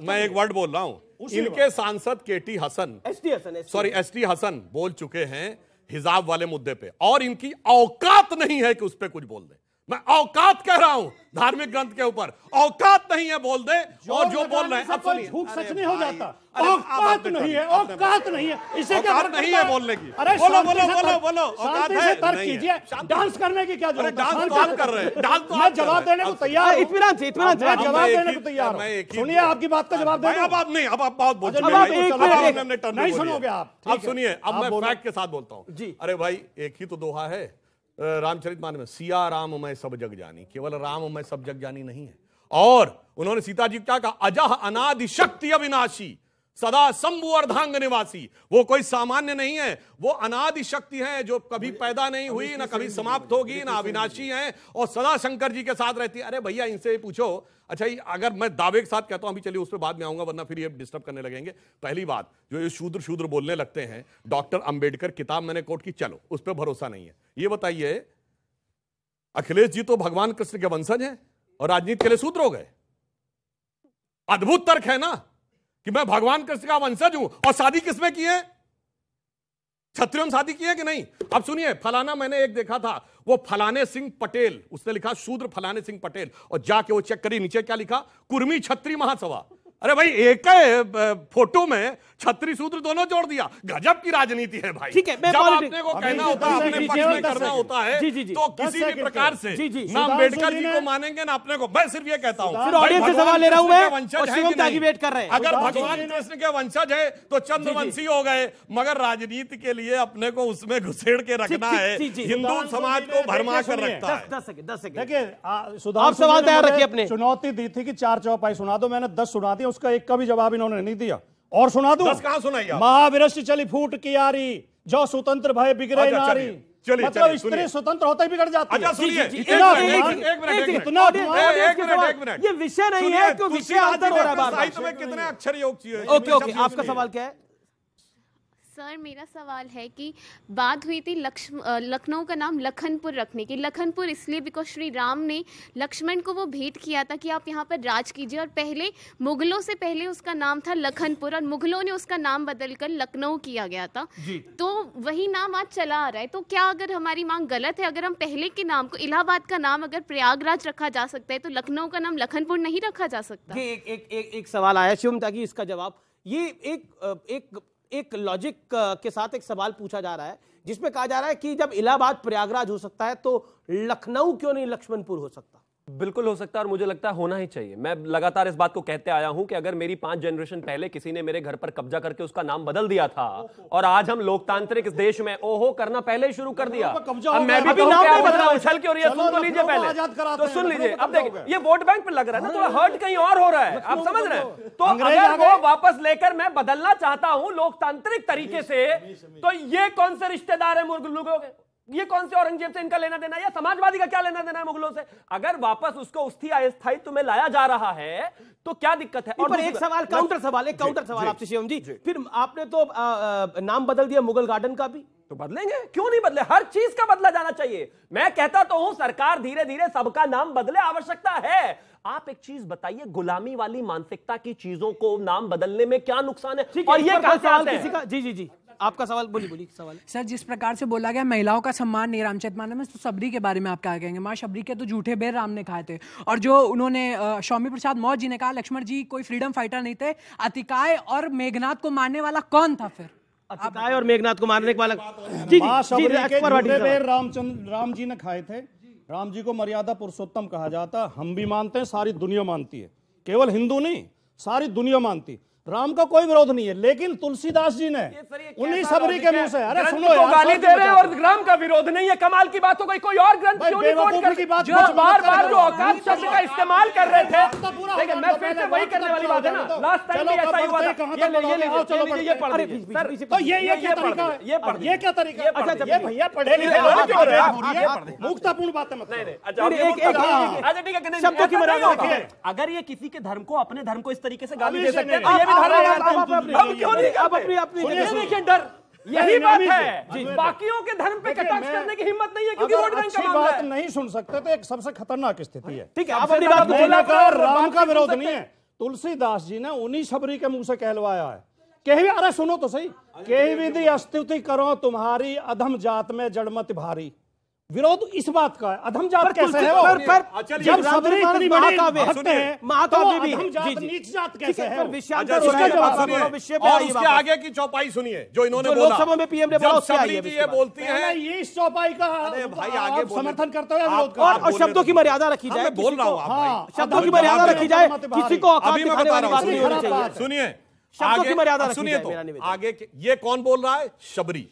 मैं एक वर्ड बोल रहा हूँ। इनके सांसद केटी हसन, एसटी हसन बोल चुके हैं हिजाब वाले मुद्दे पे, और इनकी औकात नहीं है कि उस पे कुछ बोल दे। मैं औकात कह रहा हूं, धार्मिक ग्रंथ के ऊपर औकात नहीं है बोल दे। और जो बोल रहे हैं, अब सुनिए, झूठ सच नहीं हो जाता। औकात नहीं है, औकात नहीं है, इसे क्या नहीं है बोलने की? अरे बोलो औकात है? तर्क कीजिए। डांस करने की क्या जरूरत है? डांस तो आप कर रहे हैं। डांस तो मैं जवाब देने को तैयार, इत्मीनान से जवाब देने को तैयार। सुनिए, आपकी बात का जवाब देना। अब आप नहीं, अब आप बहुत बोल चुके हैं, नहीं सुनोगे आप। अब सुनिए, अब मैं फैक्ट के साथ बोलता हूं। अरे भाई, एक ही तो दोहा है रामचरितमानस में, सिया राम मैं सब जग जानी। केवल राम मैं सब जग जानी नहीं है। और उन्होंने सीता जी क्या कहा? अजह अनादि शक्ति अविनाशी, सदा शंभु अर्धांग निवासी। वो कोई सामान्य नहीं है, वो अनादि शक्ति है जो कभी पैदा नहीं हुई, ना कभी समाप्त होगी, ना अविनाशी है और सदा शंकर जी के साथ रहती है। अरे भैया इनसे पूछो। अच्छा, अगर मैं दावे के साथ कहता हूं, अभी चलिए उस पर बाद में आऊंगा वरना फिर ये डिस्टर्ब करने लगेंगे। पहली बात, जो ये शूद्र शूद्र बोलने लगते हैं, डॉक्टर अंबेडकर किताब मैंने कोट की, चलो उस पर भरोसा नहीं है। ये बताइए, अखिलेश जी तो भगवान कृष्ण के वंशज हैं और राजनीति के लिए शूद्र हो गए। अद्भुत तर्क है ना कि मैं भगवान कृष्ण का वंशज हूं और शादी किसमें की है? क्षत्रियों में शादी की है कि नहीं? अब सुनिए, फलाना मैंने एक देखा था, वो फलाने सिंह पटेल, उसने लिखा शूद्र फलाने सिंह पटेल, और जाके वो चेक करिए नीचे क्या लिखा, कुर्मी छत्री महासभा। अरे भाई, एक फोटो में छत्री सूत्र दोनों जोड़ दिया। गजब की राजनीति है भाई। ठीक है, जब आपने को कहना होता है, अपने पक्ष में करना होता है, तो किसी भी प्रकार से ना अम्बेडकर जी को मानेंगे ना अपने को। मैं सिर्फ ये कहता हूं, फिर ऑडियंस से सवाल ले रहा हूं मैं, और शिवम त्यागी वेट कर रहे हैं। अगर भगवान कृष्ण के वंशज है तो चंद्रवंशी हो गए, मगर राजनीति के लिए अपने को उसमें घुसेड़ के रखना है, हिंदू समाज को भरमा कर रखता है। 10 सेकंड देखिए, आप सवाल तैयार रखिए अपने। चुनौती दी थी कि 4 चौपाई सुना दो, मैंने 10 सुना दी, उसका एक का भी जवाब इन्होंने नहीं दिया। और सुना दूं? 10 कहां सुनाई? महाविरष्टि चली फूट की यारी, जो स्वतंत्र भय बिगड़े नारी। मतलब स्त्री स्वतंत्र होते ही बिगड़ जाती है। सुनिए, एक मिनट, ये विषय नहीं है कि विषय अंतर हो रहा है। साहित्य में कितने अक्षर योग चाहिए? ओके, आपका सवाल क्या है? सर, मेरा सवाल है कि बात हुई थी लखनऊ का नाम लखनपुर रखने की। लखनपुर इसलिए बिकॉज श्री राम ने लक्ष्मण को वो भेंट किया था कि आप यहाँ पर राज कीजिए, और पहले मुगलों से पहले उसका नाम था लखनपुर और मुगलों ने उसका नाम बदलकर लखनऊ किया गया था। तो वही नाम आज चला आ रहा है। तो क्या अगर हमारी मांग गलत है? अगर हम पहले के नाम को, इलाहाबाद का नाम अगर प्रयागराज रखा जा सकता है, तो लखनऊ का नाम लखनपुर नहीं रखा जा सकता? एक सवाल आया शिवम त्यागी, इसका जवाब। ये एक लॉजिक के साथ एक सवाल पूछा जा रहा है जिसमें कहा जा रहा है कि जब इलाहाबाद प्रयागराज हो सकता है तो लखनऊ क्यों नहीं लक्ष्मणपुर हो सकता? बिल्कुल हो सकता है, और मुझे लगता है होना ही चाहिए। मैं लगातार इस बात को कहते आया हूं कि अगर मेरी 5 जनरेशन पहले किसी ने मेरे घर पर कब्जा करके उसका नाम बदल दिया था, और आज हम लोकतांत्रिक इस देश में ओहो करना पहले ही शुरू कर दिया, अब मैं भी कहूं क्या बदला उछल के, और ये सुन तो लीजिए पहले, तो सुन लीजिए। अब देखिए, ये वोट बैंक पे लग रहा है ना, थोड़ा हर्ट कहीं और हो रहा है, आप समझ रहे हैं? तो अगर वो वापस लेकर मैं बदलना चाहता हूं लोकतांत्रिक तरीके से, तो ये कौन से रिश्तेदार है मुगलों के? ये कौन से औरंगजेब से इनका लेना देना, या समाजवादी का क्या लेना देना है मुगलों से? अगर वापस उसको स्थायित्व में लाया जा रहा है तो क्या दिक्कत है? और एक सवाल, काउंटर सवाल आपसे शिवम जी। फिर आपने तो नाम बदल दिया मुगल गार्डन का भी, तो बदलेंगे, क्यों नहीं बदले? हर चीज का बदला जाना चाहिए। मैं कहता तो हूं सरकार धीरे धीरे सबका नाम बदले, आवश्यकता है। आप एक चीज बताइए, गुलामी वाली मानसिकता की चीजों को नाम बदलने में क्या नुकसान है? और ये कहां से आता है? जी आपका सवाल बोलिए सवाल। सर, जिस प्रकार से बोला गया महिलाओं का सम्मान नहीं रामचरितमानस में, तो सबरी के बारे में आप क्या कहेंगे? मां शबरी के तो झूठे बेर राम ने खाए थे, और जो उन्होंने स्वामी प्रसाद मौर्य जी ने कहा लक्ष्मण जी कोई फ्रीडम फाइटर नहीं थे, अतिकाय और मेघनाथ को मारने वाला कौन था? फिर अतिकाय और मेघनाथ को मारने वाला राम जी ने खाए थे। राम जी को मर्यादा पुरुषोत्तम कहा जाता, हम भी मानते हैं, सारी दुनिया मानती है, केवल हिंदू नहीं सारी दुनिया मानती। राम का कोई विरोध नहीं है, लेकिन तुलसीदास जी ने उन्हीं सबरी के मुंह से, अरे सुनो यार, गाली दे रहे हैं और राम का विरोध नहीं है। कमाल की बात हो गई, कोई और ग्रंथ क्यों नहीं कोट कर, जो बार जो औकात शब्द का इस्तेमाल कर रहे थे। लेकिन मैं फिर से वही करने वाली बात है ना, लास्ट टाइम भी ऐसा ही हुआ था। ये पढ़ लीजिए, तो ये क्या तरीका है? ये क्या तरीका है? अच्छा, ये भैया पढ़े लिखे, मुक्तापूर्ण बातें मत। अच्छा ठीक है, शब्दों की मर्यादा। अगर ये किसी के धर्म को, अपने धर्म को इस तरीके से गाली दे सकते हैं, डर यही बात है। बाकियों के धर्म पे कटाक्ष करने की हिम्मत नहीं है, क्योंकि वोट बैंक का मामला है। नहीं सुन सकते तो एक सबसे खतरनाक स्थिति है। ठीक है, आप अपनी बात राम का विरोध नहीं है। तुलसीदास जी ने उन्हीं सबरी के मुंह से कहलवाया है, कही, अरे सुनो तो सही, कही विधि स्तुति करो तुम्हारी, अधम जात में जड़मत भारी। विरोध इस बात का है, अधम जात कैसे है वो? जब सबरी इतनी बड़ी भक्त है, महाकाव्य भी अधम जात नीच जात कैसे है? उसके आगे की चौपाई सुनिए जो इन्होंने बोला, लोकसभा में पीएम ने बोला, ये बोलती है, ये इस चौपाई का भाई आगे समर्थन करते हैं विरोध का। और शब्दों की मर्यादा रखी जाए, बोल रहा हूँ, शब्दों की मर्यादा रखी जाए, किसी को औकात दिखाने वाली बात नहीं होनी चाहिए। सुनिए, शब्दों की मर्यादा सुनिए, तो आगे ये कौन बोल रहा है? शबरी।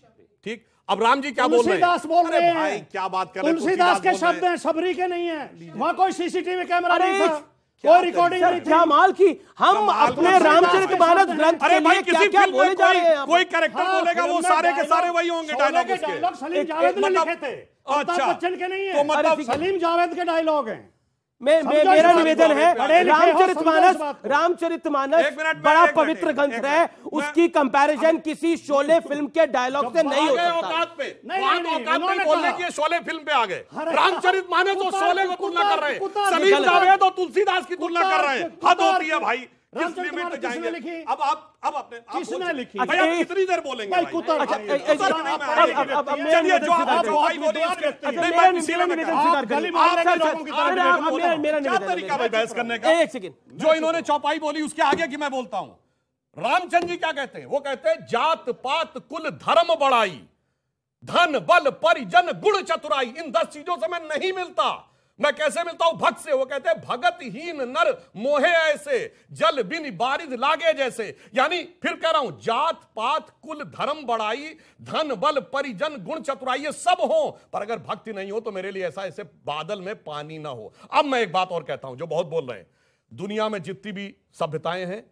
ठीक, अब राम जी क्या बोल रहे हैं? तुलसीदास बोल रहे हैं, क्या बात कर रहे हैं? तुलसीदास के शब्द हैं, सबरी के नहीं है। वहां कोई सीसीटीवी कैमरा नहीं था। कोई रिकॉर्डिंग नहीं थी। क्या माल की हम अपने रामचरितमानस ग्रंथ के लिए क्या क्या बोले जा रहे हैं? कोई कैरेक्टर बोलेगा वो सारे के सारे वही होंगे डायलॉग उसके। सलीम जावेद ने लिखे थे, अमिताभ बच्चन के नहीं है। तो मतलब सलीम जावेद के डायलॉग हैं। मेरा निवेदन है, रामचरितमानस बड़ा पवित्र ग्रंथ है, उसकी कंपैरिजन किसी शोले फिल्म के डायलॉग से नहीं हो सकता। बोलने की शोले फिल्म पे आ गए, रामचरितमानस और शोले को तुलना कर रहे हैं, सलीम जावेद और तुलसीदास की तुलना कर रहे हैं। हद होती है भाई, किस लिमिट पे जाएंगे? अब अपने किसने लिखी? भैया कितनी देर बोलेंगे? चलिए जो आप भाई बोलिए क्या तरीका भाई बहस करने का? एक सेकंड, जो इन्होंने चौपाई बोली उसके आगे की मैं बोलता हूं। रामचंद्र जी क्या कहते हैं? वो कहते हैं जात पात कुल धर्म बढ़ाई, धन बल परिजन गुण चतुराई, इन 10 चीजों से मैं नहीं मिलता। मैं कैसे मिलता हूं? भक्त से। वो कहते हैं भगत हीन नर मोहे ऐसे, जल बिन बारिद लागे जैसे। यानी फिर कह रहा हूं, जात पात कुल धर्म बढ़ाई, धन बल परिजन गुण चतुराई, ये सब हो, पर अगर भक्ति नहीं हो तो मेरे लिए ऐसा ऐसे बादल में पानी ना हो। अब मैं एक बात और कहता हूं जो बहुत बोल रहे हैं, दुनिया में जितनी भी सभ्यताएं हैं,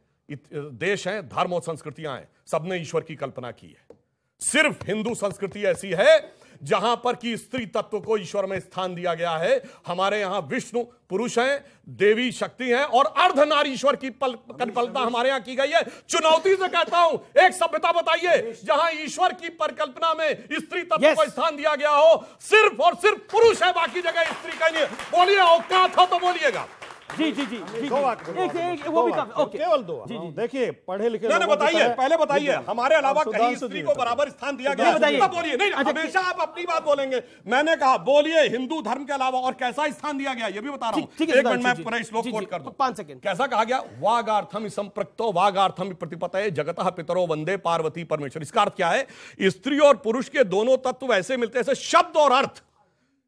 देश हैं, धर्म और संस्कृतियां हैं, सबने ईश्वर की कल्पना की है। सिर्फ हिंदू संस्कृति ऐसी है जहां पर कि स्त्री तत्व को ईश्वर में स्थान दिया गया है। हमारे यहां विष्णु पुरुष हैं, देवी शक्ति हैं और अर्धनारीश्वर की कल्पना हमारे यहां की गई है। चुनौती से कहता हूं, एक सभ्यता बताइए जहां ईश्वर की परिकल्पना में स्त्री तत्व को स्थान दिया गया हो। सिर्फ और सिर्फ पुरुष है, बाकी जगह स्त्री का नहीं है। बोलिए औकात हो तो बोलिएगा। जी जी जी जी, वो भी ओके, केवल 2। जी जी, देखिए पढ़े लिखे लोगों बताइए, पहले बताइए हमारे अलावा कहीं स्त्री को बराबर स्थान दिया गया है? बोलिए। नहीं, हमेशा आप अपनी बात बोलेंगे। मैंने कहा बोलिए हिंदू धर्म के अलावा और कैसा स्थान दिया गया, ये भी बता रहा हूं। एक मिनट में पूरा श्लोक कोट कर दूं, 5 सेकंड। कैसा कहा गया? वागार्थम संप्रक्तो वागार्थम प्रतिपतये जगतः पितरो वंदे पार्वती परमेश्वर। इसका अर्थ क्या है? स्त्री और पुरुष के दोनों तत्व ऐसे मिलते हैं जैसे शब्द और अर्थ।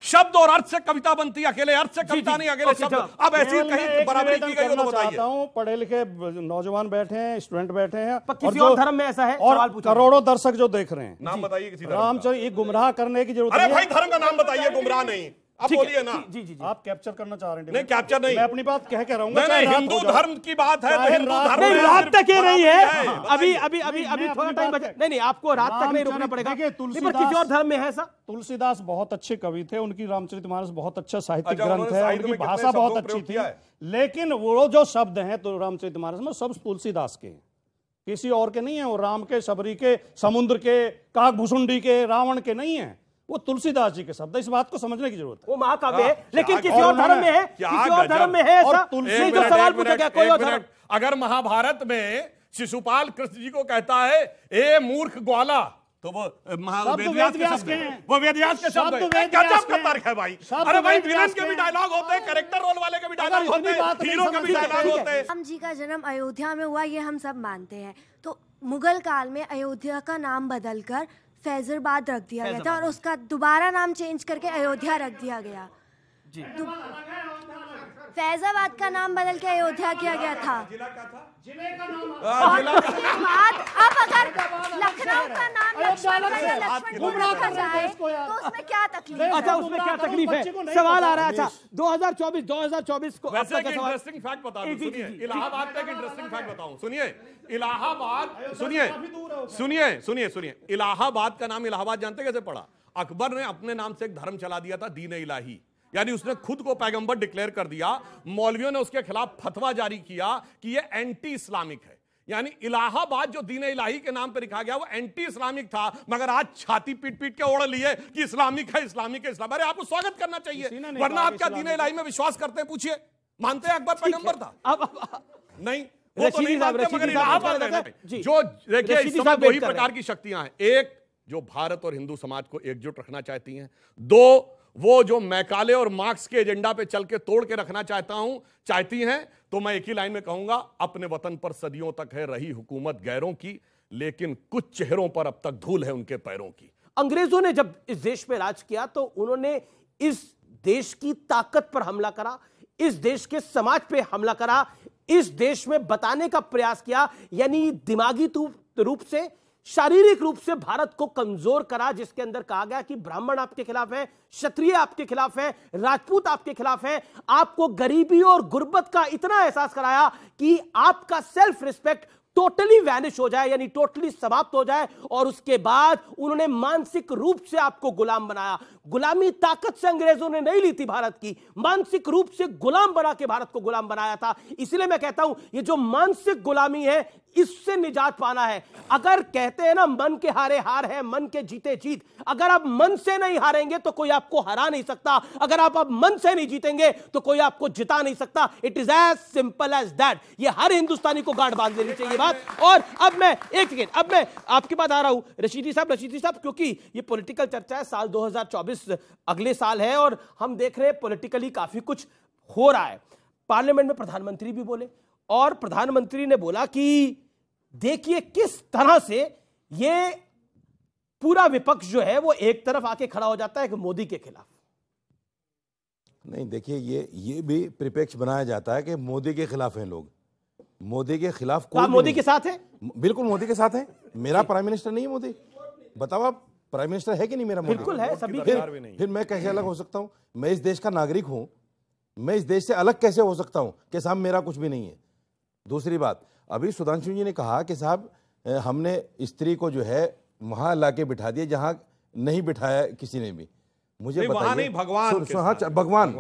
शब्द और अर्थ से कविता बनती है, अकेले अर्थ से कविता नहीं, अकेले शब्द। अब ऐसी कहीं बराबरी की गई हो तो बताइए। पढ़े लिखे नौजवान बैठे हैं, स्टूडेंट बैठे हैं, किसी और धर्म में ऐसा है और करोड़ों दर्शक जो देख रहे हैं। नाम बताइए किसी रामचंद्र, ये गुमराह करने की जरूरत नहीं। अरे भाई धर्म का नाम बताइए, गुमराह नहीं। अब बोलिए ना। जी जी, आप कैप्चर करना चाह रहे हैं? नहीं कैप्चर नहीं, मैं अपनी बात कह रहूंगा। हिंदू धर्म की बात है तो हिंदू धर्म नहीं, रात तक ये नहीं है। अभी थोड़ा टाइम बचा। नहीं, आपको रात तक नहीं रुकना पड़ेगा। किसी और धर्म में है ऐसा? तुलसीदास बहुत अच्छे कवि थे, उनकी रामचरितमानस बहुत अच्छा साहित्यिक ग्रंथ है, उनकी भाषा बहुत अच्छी थी। लेकिन वो जो शब्द हैं तो रामचरितमानस में सब तुलसीदास के हैं, किसी और के नहीं है। वो राम के, शबरी के, समुद्र के, काकभूषुंडी के, रावण के नहीं है, वो तुलसीदास जी के शब्द। इस बात को समझने की जरूरत है। वो महाकाव्य है, लेकिन किसी और धर्म में है, किसी और धर्म में है ऐसा? तुलसी जो सवाल पूछा गया, कोई और धर्म। अगर महाभारत में शिशुपाल कृष्ण जी को कहता है ए मूर्ख ग्वाला, तो वो वेदव्यास के हैं, वो वेदव्यास के शब्द हैं। गजब का तर्क है भाई। अरे भाई विलन के भी डायलॉग होते हैं, कैरेक्टर रोल वाले के भी डायलॉग होते हैं, हीरो के भी डायलॉग होते हैं। राम जी का जन्म अयोध्या में हुआ, ये हम सब मानते हैं। तो मुगल काल में अयोध्या का नाम बदलकर फैजराबाद रख दिया गया था और उसका दोबारा नाम चेंज करके अयोध्या रख दिया गया। फैजाबाद का नाम बदल के अयोध्या किया गया था। और उसके बाद अब अगर लखनऊ का नाम लक्ष्मण रखा जाए तो उसमें क्या तकलीफ? अच्छा, उसमें क्या तकलीफ है? सवाल आ रहा है। अच्छा, 2024 को वैसे एक इंटरेस्टिंग फैक्ट बता दूं। सुनिए, इलाहाबाद का एक इंटरेस्टिंग फैक्ट बताऊं। सुनिए, इलाहाबाद, सुनिए, इलाहाबाद का नाम इलाहाबाद जानते कैसे पड़ा? अकबर ने अपने नाम से एक धर्म चला दिया था, दीन इलाही, यानी उसने खुद को पैगंबर डिक्लेयर कर दिया। मौलवियों ने उसके खिलाफ फतवा जारी किया कि यह एंटी इस्लामिक है। यानी इलाहाबाद जो दीन इलाही के नाम पर लिखा गया वो एंटी इस्लामिक था, मगर आज छाती पीट पीट के ओढ़ लिए कि इस्लामिक है, इस्लामिक है, इस्लाम। अरे आपको स्वागत करना चाहिए, वरना आप क्या दीन इलाही में विश्वास करते हैं? पूछिए, मानते हैं अकबर पैगंबर था? नहीं, वो तो नहीं मानते, मगर इलाहाबाद जो देखिए इस समय दो ही प्रकार की शक्तियां हैं। एक जो भारत और हिंदू समाज को एकजुट रखना चाहती हैं, दो वो जो मैकाले और मार्क्स के एजेंडा पे चल के तोड़ के रखना चाहती हैं। तो मैं एक ही लाइन में कहूंगा, अपने वतन पर सदियों तक है रही हुकूमत गैरों की, लेकिन कुछ चेहरों पर अब तक धूल है उनके पैरों की। अंग्रेजों ने जब इस देश पे राज किया तो उन्होंने इस देश की ताकत पर हमला करा, इस देश के समाज पे हमला करा, इस देश में बताने का प्रयास किया, यानी दिमागी रूप से शारीरिक रूप से भारत को कमजोर करा, जिसके अंदर कहा गया कि ब्राह्मण आपके खिलाफ है, क्षत्रिय आपके खिलाफ है, राजपूत आपके खिलाफ है। आपको गरीबी और गुर्बत का इतना एहसास कराया कि आपका सेल्फ रिस्पेक्ट टोटली वैनिश हो जाए, यानी टोटली समाप्त हो जाए। और उसके बाद उन्होंने मानसिक रूप से आपको गुलाम बनाया। गुलामी ताकत से अंग्रेजों ने नहीं ली थी भारत की, मानसिक रूप से गुलाम बना के भारत को गुलाम बनाया था। इसलिए मैं कहता हूं ये जो मानसिक गुलामी है इससे निजात पाना है। अगर कहते हैं ना मन के हारे हार है, मन के जीते जीत, अगर आप मन से नहीं हारेंगे तो कोई आपको हरा नहीं सकता, अगर आप मन से नहीं जीतेंगे तो कोई आपको जिता नहीं सकता। It is as simple as that. ये हर हिंदुस्तानी को गांठ बांध लेनी चाहिए बात। और अब मैं एक सेकेंड, अब मैं आपके पास आ रहा हूं रशीदी साहब, क्योंकि ये पॉलिटिकल चर्चा है, साल 2024 अगले साल है और हम देख रहे हैं पॉलिटिकली काफी कुछ हो रहा है। पार्लियामेंट में प्रधानमंत्री भी बोले और प्रधानमंत्री ने बोला कि देखिए किस तरह से ये पूरा विपक्ष जो है वो एक तरफ आके खड़ा हो जाता है कि मोदी के खिलाफ। नहीं, देखिए ये भी परिप्रेक्ष्य बनाया जाता है कि मोदी के खिलाफ हैं लोग। मोदी के खिलाफ कोई मोदी के साथ है, बिल्कुल मोदी के साथ है। मेरा प्राइम मिनिस्टर नहीं है मोदी, बताओ आप प्राइम मिनिस्टर है कि नहीं मेरा मोदी? बिल्कुल है, सभी। फिर मैं कैसे अलग हो सकता हूं? मैं इस देश का नागरिक हूं, मैं इस देश से अलग कैसे हो सकता हूं कि साहब मेरा कुछ भी नहीं है? दूसरी बात, अभी सुधांशु जी ने कहा कि साहब हमने स्त्री को जो है वहां लाके बिठा दिया जहां नहीं बिठाया किसी ने भी। मुझे बताइए, भगवान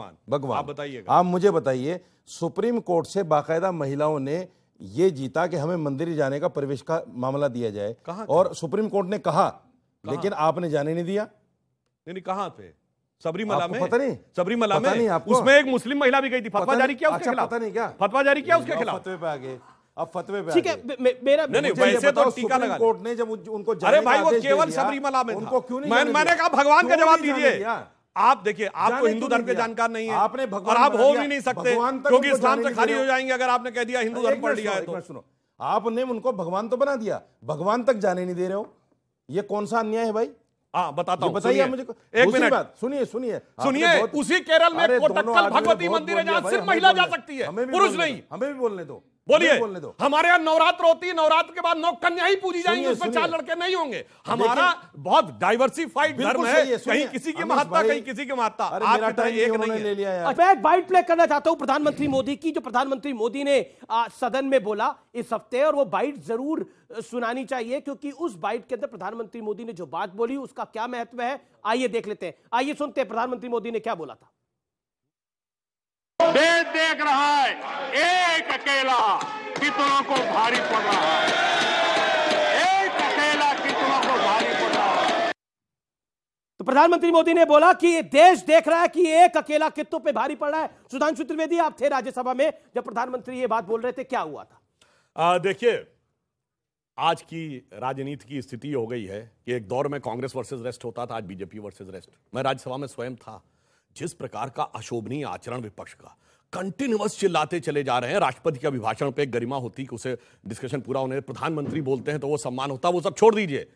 आप बताइएगा, आप मुझे बताइए, सुप्रीम कोर्ट से बाकायदा महिलाओं ने ये जीता कि हमें मंदिर जाने का प्रवेश का मामला दिया जाए, और सुप्रीम कोर्ट ने कहा, लेकिन आपने जाने नहीं दिया। नहीं, कहां थे? सबरीमला में? पता नहीं, सबरीमला में नहीं आपको? उसमें एक मुस्लिम महिला भी गई थी, फतवा जारी किया उसके खिलाफ। पता नहीं क्या फतवा जारी किया उसके खिलाफ? फतवे पे आ गए, अब फतवे पे ठीक है। मेरा नहीं, वैसे तो टीका लगा कोर्ट ने जब उनको, अरे भाई वो केवल सबरीमला में उनको क्यों नहीं? मैंने कहा भगवान का जवाब दीजिए। आप देखिए, आपको हिंदू धर्म के जानकार नहीं है, आपने और आप हो भी नहीं सकते क्योंकि इस्लाम से खाली हो जाएंगे अगर आपने कह दिया हिंदू धर्म पढ़ लिया है तो। सुनो, आपने उनको भगवान तो बना दिया, भगवान तक जाने नहीं दे रहे हो, ये कौन सा अन्याय है भाई? हाँ बताता हूँ, बताइए मुझे। एक मिनट सुनिए, उसी केरल में कोटक्कल भगवती मंदिर है जहां सिर्फ महिला जा सकती है, पुरुष नहीं। हमें भी बोलने दो, बोलिए। हमारे यहाँ नवरात्र होती है, नवरात्र के बाद 9 कन्या ही पूजी जाएंगी, उसमें 4 लड़के नहीं होंगे। हमारा बहुत डाइवर्सिफाइड धर्म है, कहीं किसी की महत्ता कहीं किसी की महत्ता। आप एक नहीं ले लिया। मैं एक बाइट प्ले करना चाहता हूं प्रधानमंत्री मोदी की, जो प्रधानमंत्री मोदी ने सदन में बोला इस हफ्ते, और वो बाइट जरूर सुनानी चाहिए क्योंकि उस बाइट के अंदर प्रधानमंत्री मोदी ने जो बात बोली उसका क्या महत्व है। आइए देख लेते हैं, आइए सुनते हैं प्रधानमंत्री मोदी ने क्या बोला था। देश देख रहा है एक अकेला कितनों को भारी पड़ रहा है, एक अकेला कितनों को भारी पड़ रहा है। तो प्रधानमंत्री मोदी ने बोला कि देश देख रहा है कि एक अकेला कितनों पे भारी पड़ रहा है। सुधांशु त्रिवेदी, आप थे राज्यसभा में जब प्रधानमंत्री ये बात बोल रहे थे, क्या हुआ था? देखिए, आज की राजनीति की स्थिति हो गई है कि एक दौर में कांग्रेस वर्सेस रेस्ट होता था, आज बीजेपी वर्सेस रेस्ट। मैं राज्यसभा में स्वयं था। जिस प्रकार का अशोभनीय आचरण विपक्ष का, कंटिन्यूअस चिल्लाते चले जा रहे हैं। राष्ट्रपति के अभिभाषण पे एक गरिमा होती कि उसे डिस्कशन पूरा होने, प्रधानमंत्री बोलते हैं तो वो सम्मान होता, वो सब छोड़ दीजिए।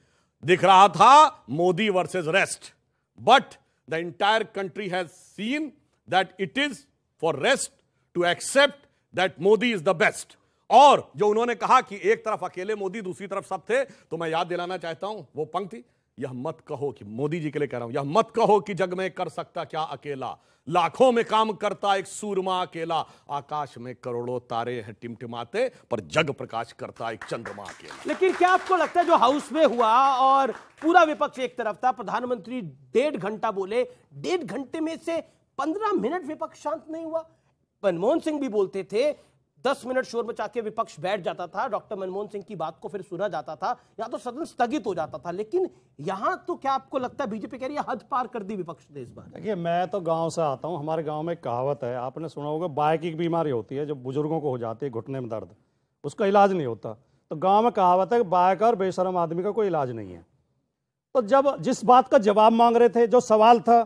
दिख रहा था Modi versus rest, but the entire country has seen that it is for rest to accept that Modi is the best. और जो उन्होंने कहा कि एक तरफ अकेले मोदी, दूसरी तरफ सब थे, तो मैं याद दिलाना चाहता हूं वो पंक्ति, यह मत कहो कि मोदी जी के लिए कह रहा हूं, यह मत कहो कि जग में कर सकता क्या अकेला, लाखों में काम करता एक सूरमा अकेला, आकाश में करोड़ों तारे हैं टिमटिमाते पर जग प्रकाश करता एक चंद्रमा अकेला। लेकिन क्या आपको लगता है जो हाउस में हुआ और पूरा विपक्ष एक तरफ था, प्रधानमंत्री 1.5 घंटा बोले, 1.5 घंटे में से 15 मिनट विपक्ष शांत नहीं हुआ? मनमोहन सिंह भी बोलते थे, 10 मिनट शोर मचा के विपक्ष बैठ जाता था, डॉक्टर मनमोहन सिंह की बात को फिर सुना जाता था, या तो सदन स्थगित हो जाता था। लेकिन यहां तो क्या आपको लगता है बीजेपी कह रही है हद पार कर दी विपक्ष ने इस बार? देखिए, मैं तो गांव से आता हूं, हमारे गांव में एक कहावत है, आपने सुना होगा, बाय की बीमारी होती है जो बुजुर्गों को हो जाती है, घुटने में दर्द, उसका इलाज नहीं होता। तो गाँव में कहावत है कि बाय का और बेशरम आदमी का कोई इलाज नहीं है। तो जब जिस बात का जवाब मांग रहे थे, जो सवाल था,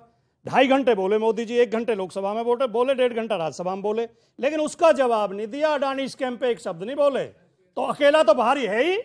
2.5 घंटे बोले मोदी जी, 1 घंटे लोकसभा में बोले, 1.5 घंटा राज्यसभा में बोले, लेकिन उसका जवाब नहीं दिया। अडानी स्कैम पे एक शब्द नहीं बोले। तो अकेला तो भारी है ही,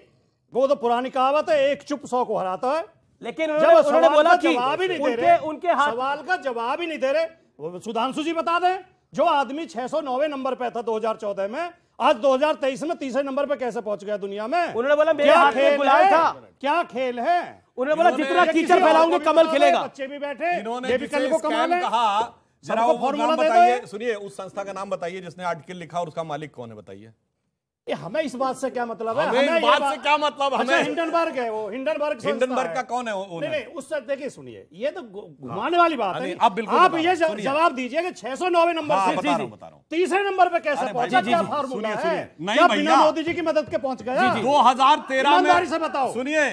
वो तो पुरानी कहावत है, एक चुप 100 को हराता है। लेकिन उन्होंने बोला कि जवाब ही नहीं दे रहे, उनके सवाल का जवाब ही नहीं दे रहे। सुधांशु जी बता दें, जो आदमी 609वें नंबर पे था 2014 में, आज 2023 में तीसरे नंबर पे कैसे पहुंच गया दुनिया में? उन्होंने बोला मेरे हाथ में गुलाल था। क्या खेल है? उन्होंने बोला जितना कीचड़ फैलाओगे कमल खिलेगा। बच्चे भी बैठे, इन्होंने ये भी कल को कमाल है। कहा, जरा वो नाम बताइए, सुनिए उस संस्था का नाम बताइए जिसने आर्टिकल लिखा और उसका मालिक कौन है, बताइए। हमें इस बात से क्या मतलब है? हमें इस बात से क्या मतलब? अच्छा, हिंडनबर्ग है वो, हिंडनबर्ग का कौन है? नहीं, उससे देखिए, सुनिए, ये तो घुमाने वाली बात है। आप बिल्कुल आप ये जवाब दीजिए कि 609वें नंबर से तीसरे नंबर पे कैसे पहुंचा? क्या फार्मूला है? क्या बिना मोदी जी की मदद के पहुंच गया? 2013 में, से बताओ, सुनिए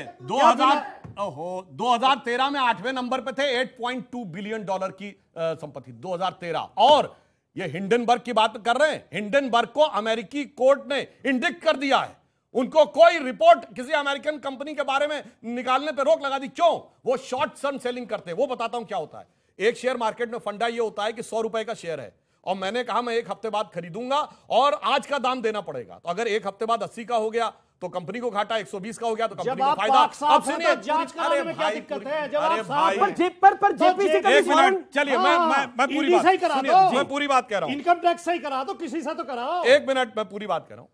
2013 में 8वें नंबर पे थे, $8.2 बिलियन की संपत्ति 2013। और ये हिंडनबर्ग की बात कर रहे हैं। हिंडनबर्ग को अमेरिकी कोर्ट ने इंडिक्ट कर दिया है। उनको कोई रिपोर्ट किसी अमेरिकन कंपनी के बारे में निकालने पे रोक लगा दी। क्यों? वो शॉर्ट टर्म सेलिंग करते हैं। वो बताता हूं क्या होता है। एक शेयर मार्केट में फंडा ये होता है कि 100 रुपए का शेयर है और मैंने कहा मैं 1 हफ्ते बाद खरीदूंगा और आज का दाम देना पड़ेगा। तो अगर 1 हफ्ते बाद 80 का हो गया तो कंपनी को घाटा, 120 का हो गया तो कंपनी को फायदा। अब सुनिए, जांच कराने में क्या दिक्कत है? अरे भाई, पर जेपीसी का एक मिनट, चलिए मैं पूरी बात सुनिए, मैं पूरी बात कह रहा हूं। इनकम टैक्स सही करा दो, किसी से तो कराओ। 1 मिनट, मैं पूरी बात कह रहा हूं।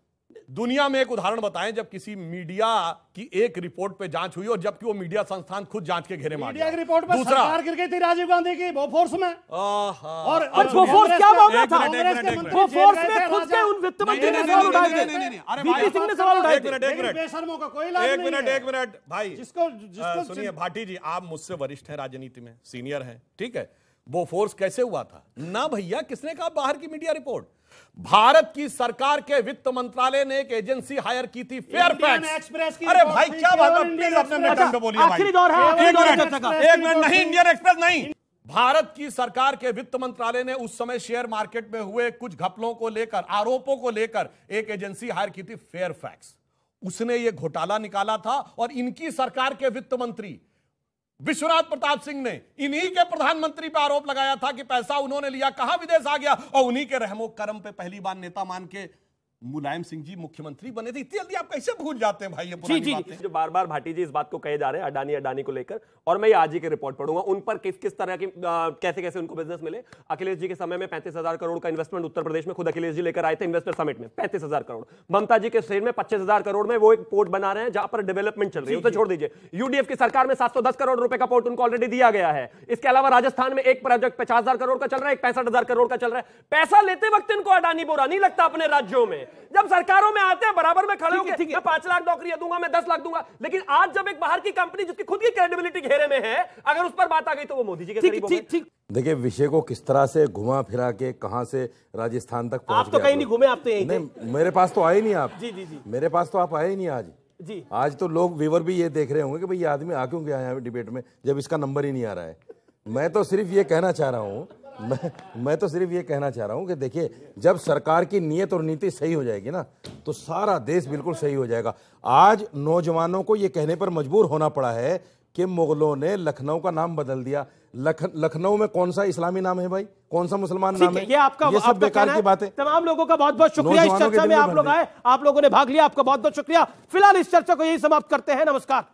दुनिया में एक उदाहरण बताएं जब किसी मीडिया की एक रिपोर्ट पे जांच हुई और जबकि वो मीडिया संस्थान खुद जांच के घेरे में आ गया। मीडिया की रिपोर्ट पे सरकार गिर गई थी राजीव गांधी की बोफोर्स में। और बोफोर्स क्या मामला था? बोफोर्स में खुद के उन वित्त मंत्री ने सवाल उठाए थे। वीपी सिंह ने सवाल उठाए थे। बेशर्मों का कोई इलाज नहीं है। एक मिनट भाई, जिसको सुनिए भाटी जी, आप मुझसे वरिष्ठ हैं राजनीति में, सीनियर हैं, ठीक है। बोफोर्स कैसे हुआ था? ना भैया, किसने कहा बाहर की मीडिया रिपोर्ट? भारत की सरकार के वित्त मंत्रालय ने एक एजेंसी हायर की थी, फेयरफैक्स। अरे भाई क्या बात है, प्लीज अपने टर्म पे बोलिए। आखिरी दौर है, एक मिनट नहीं, इंडियन एक्सप्रेस नहीं। भारत की सरकार के वित्त मंत्रालय ने उस समय शेयर मार्केट में हुए कुछ घपलों को लेकर, आरोपों को लेकर एक एजेंसी हायर की थी, फेयरफैक्स। उसने ये घोटाला निकाला था और इनकी सरकार के वित्त मंत्री विश्वनाथ प्रताप सिंह ने इन्हीं के प्रधानमंत्री पर आरोप लगाया था कि पैसा उन्होंने लिया, कहां विदेश आ गया, और उन्हीं के रहमो करम पे पहली बार नेता मान के मुलायम सिंह जी मुख्यमंत्री बने थे। इतनी जल्दी आप कैसे भूल जाते हैं भाई ये पुरानी बातें? जो बार बार भाटी जी इस बात को कहे जा रहे हैं अडानी को लेकर, और मैं ये आज ही की रिपोर्ट पढ़ूंगा उन पर किस तरह की कैसे कैसे उनको बिजनेस मिले। अखिलेश जी के समय में 35,000 करोड़ का इन्वेस्टमेंट उत्तर प्रदेश में खुद अखिलेश जी लेकर आए थे इन्वेस्टर समिट में, 35,000 करोड़। ममता जी के शहर में 25,000 करोड़ में वो एक पोर्ट बना रहे हैं जहां पर डेवलपमेंट चल रही है, उसे छोड़ दीजिए। यूडीएफ की सरकार में 710 करोड़ रुपए का पोर्ट उनको ऑलरेडी दिया गया है। इसके अलावा राजस्थान में एक प्रोजेक्ट 50,000 करोड़ का चल रहा है, एक 65,000 करोड़ का चल रहा है। पैसा लेते वक्त इनको अडानी बुरा नहीं लगता अपने राज्यों में, जब सरकारों में आते हैं बराबर में खड़े होकर मैं 5 लाख नौकरियां दूंगा, मैं 10 लाख दूंगा। लेकिन आज जब एक बाहर की कंपनी जिसकी खुद की क्रेडिबिलिटी घेरे में है, अगर उस पर बात आ गई तो वो मोदी जी के करीब हो गए। देखिए विषय को किस तरह से घुमा फिरा के कहां से राजस्थान तक पहुंच आप तो कहीं नहीं घूमे, आप तो यहीं नहीं, मेरे पास तो आए नहीं आप। जी। मेरे पास तो आप आए नहीं आज जी। आज तो लोग व्यूअर भी ये देख रहे होंगे कि भाई ये आदमी आ क्यों गया है डिबेट में जब इसका नंबर ही नहीं आ रहा है। मैं तो सिर्फ ये कहना चाह रहा हूं मैं तो सिर्फ ये कहना चाह रहा हूं कि देखिए जब सरकार की नीयत और नीति सही हो जाएगी ना तो सारा देश बिल्कुल सही हो जाएगा। आज नौजवानों को ये कहने पर मजबूर होना पड़ा है कि मुगलों ने लखनऊ का नाम बदल दिया। लखनऊ में कौन सा इस्लामी नाम है भाई, कौन सा मुसलमान नाम है? ये सब बेकार की बात है। तमाम लोगों का बहुत बहुत शुक्रिया, इस चर्चा में आप लोग आए, आप लोगों ने भाग लिया, आपका बहुत बहुत शुक्रिया। फिलहाल इस चर्चा को यही समाप्त करते हैं। नमस्कार।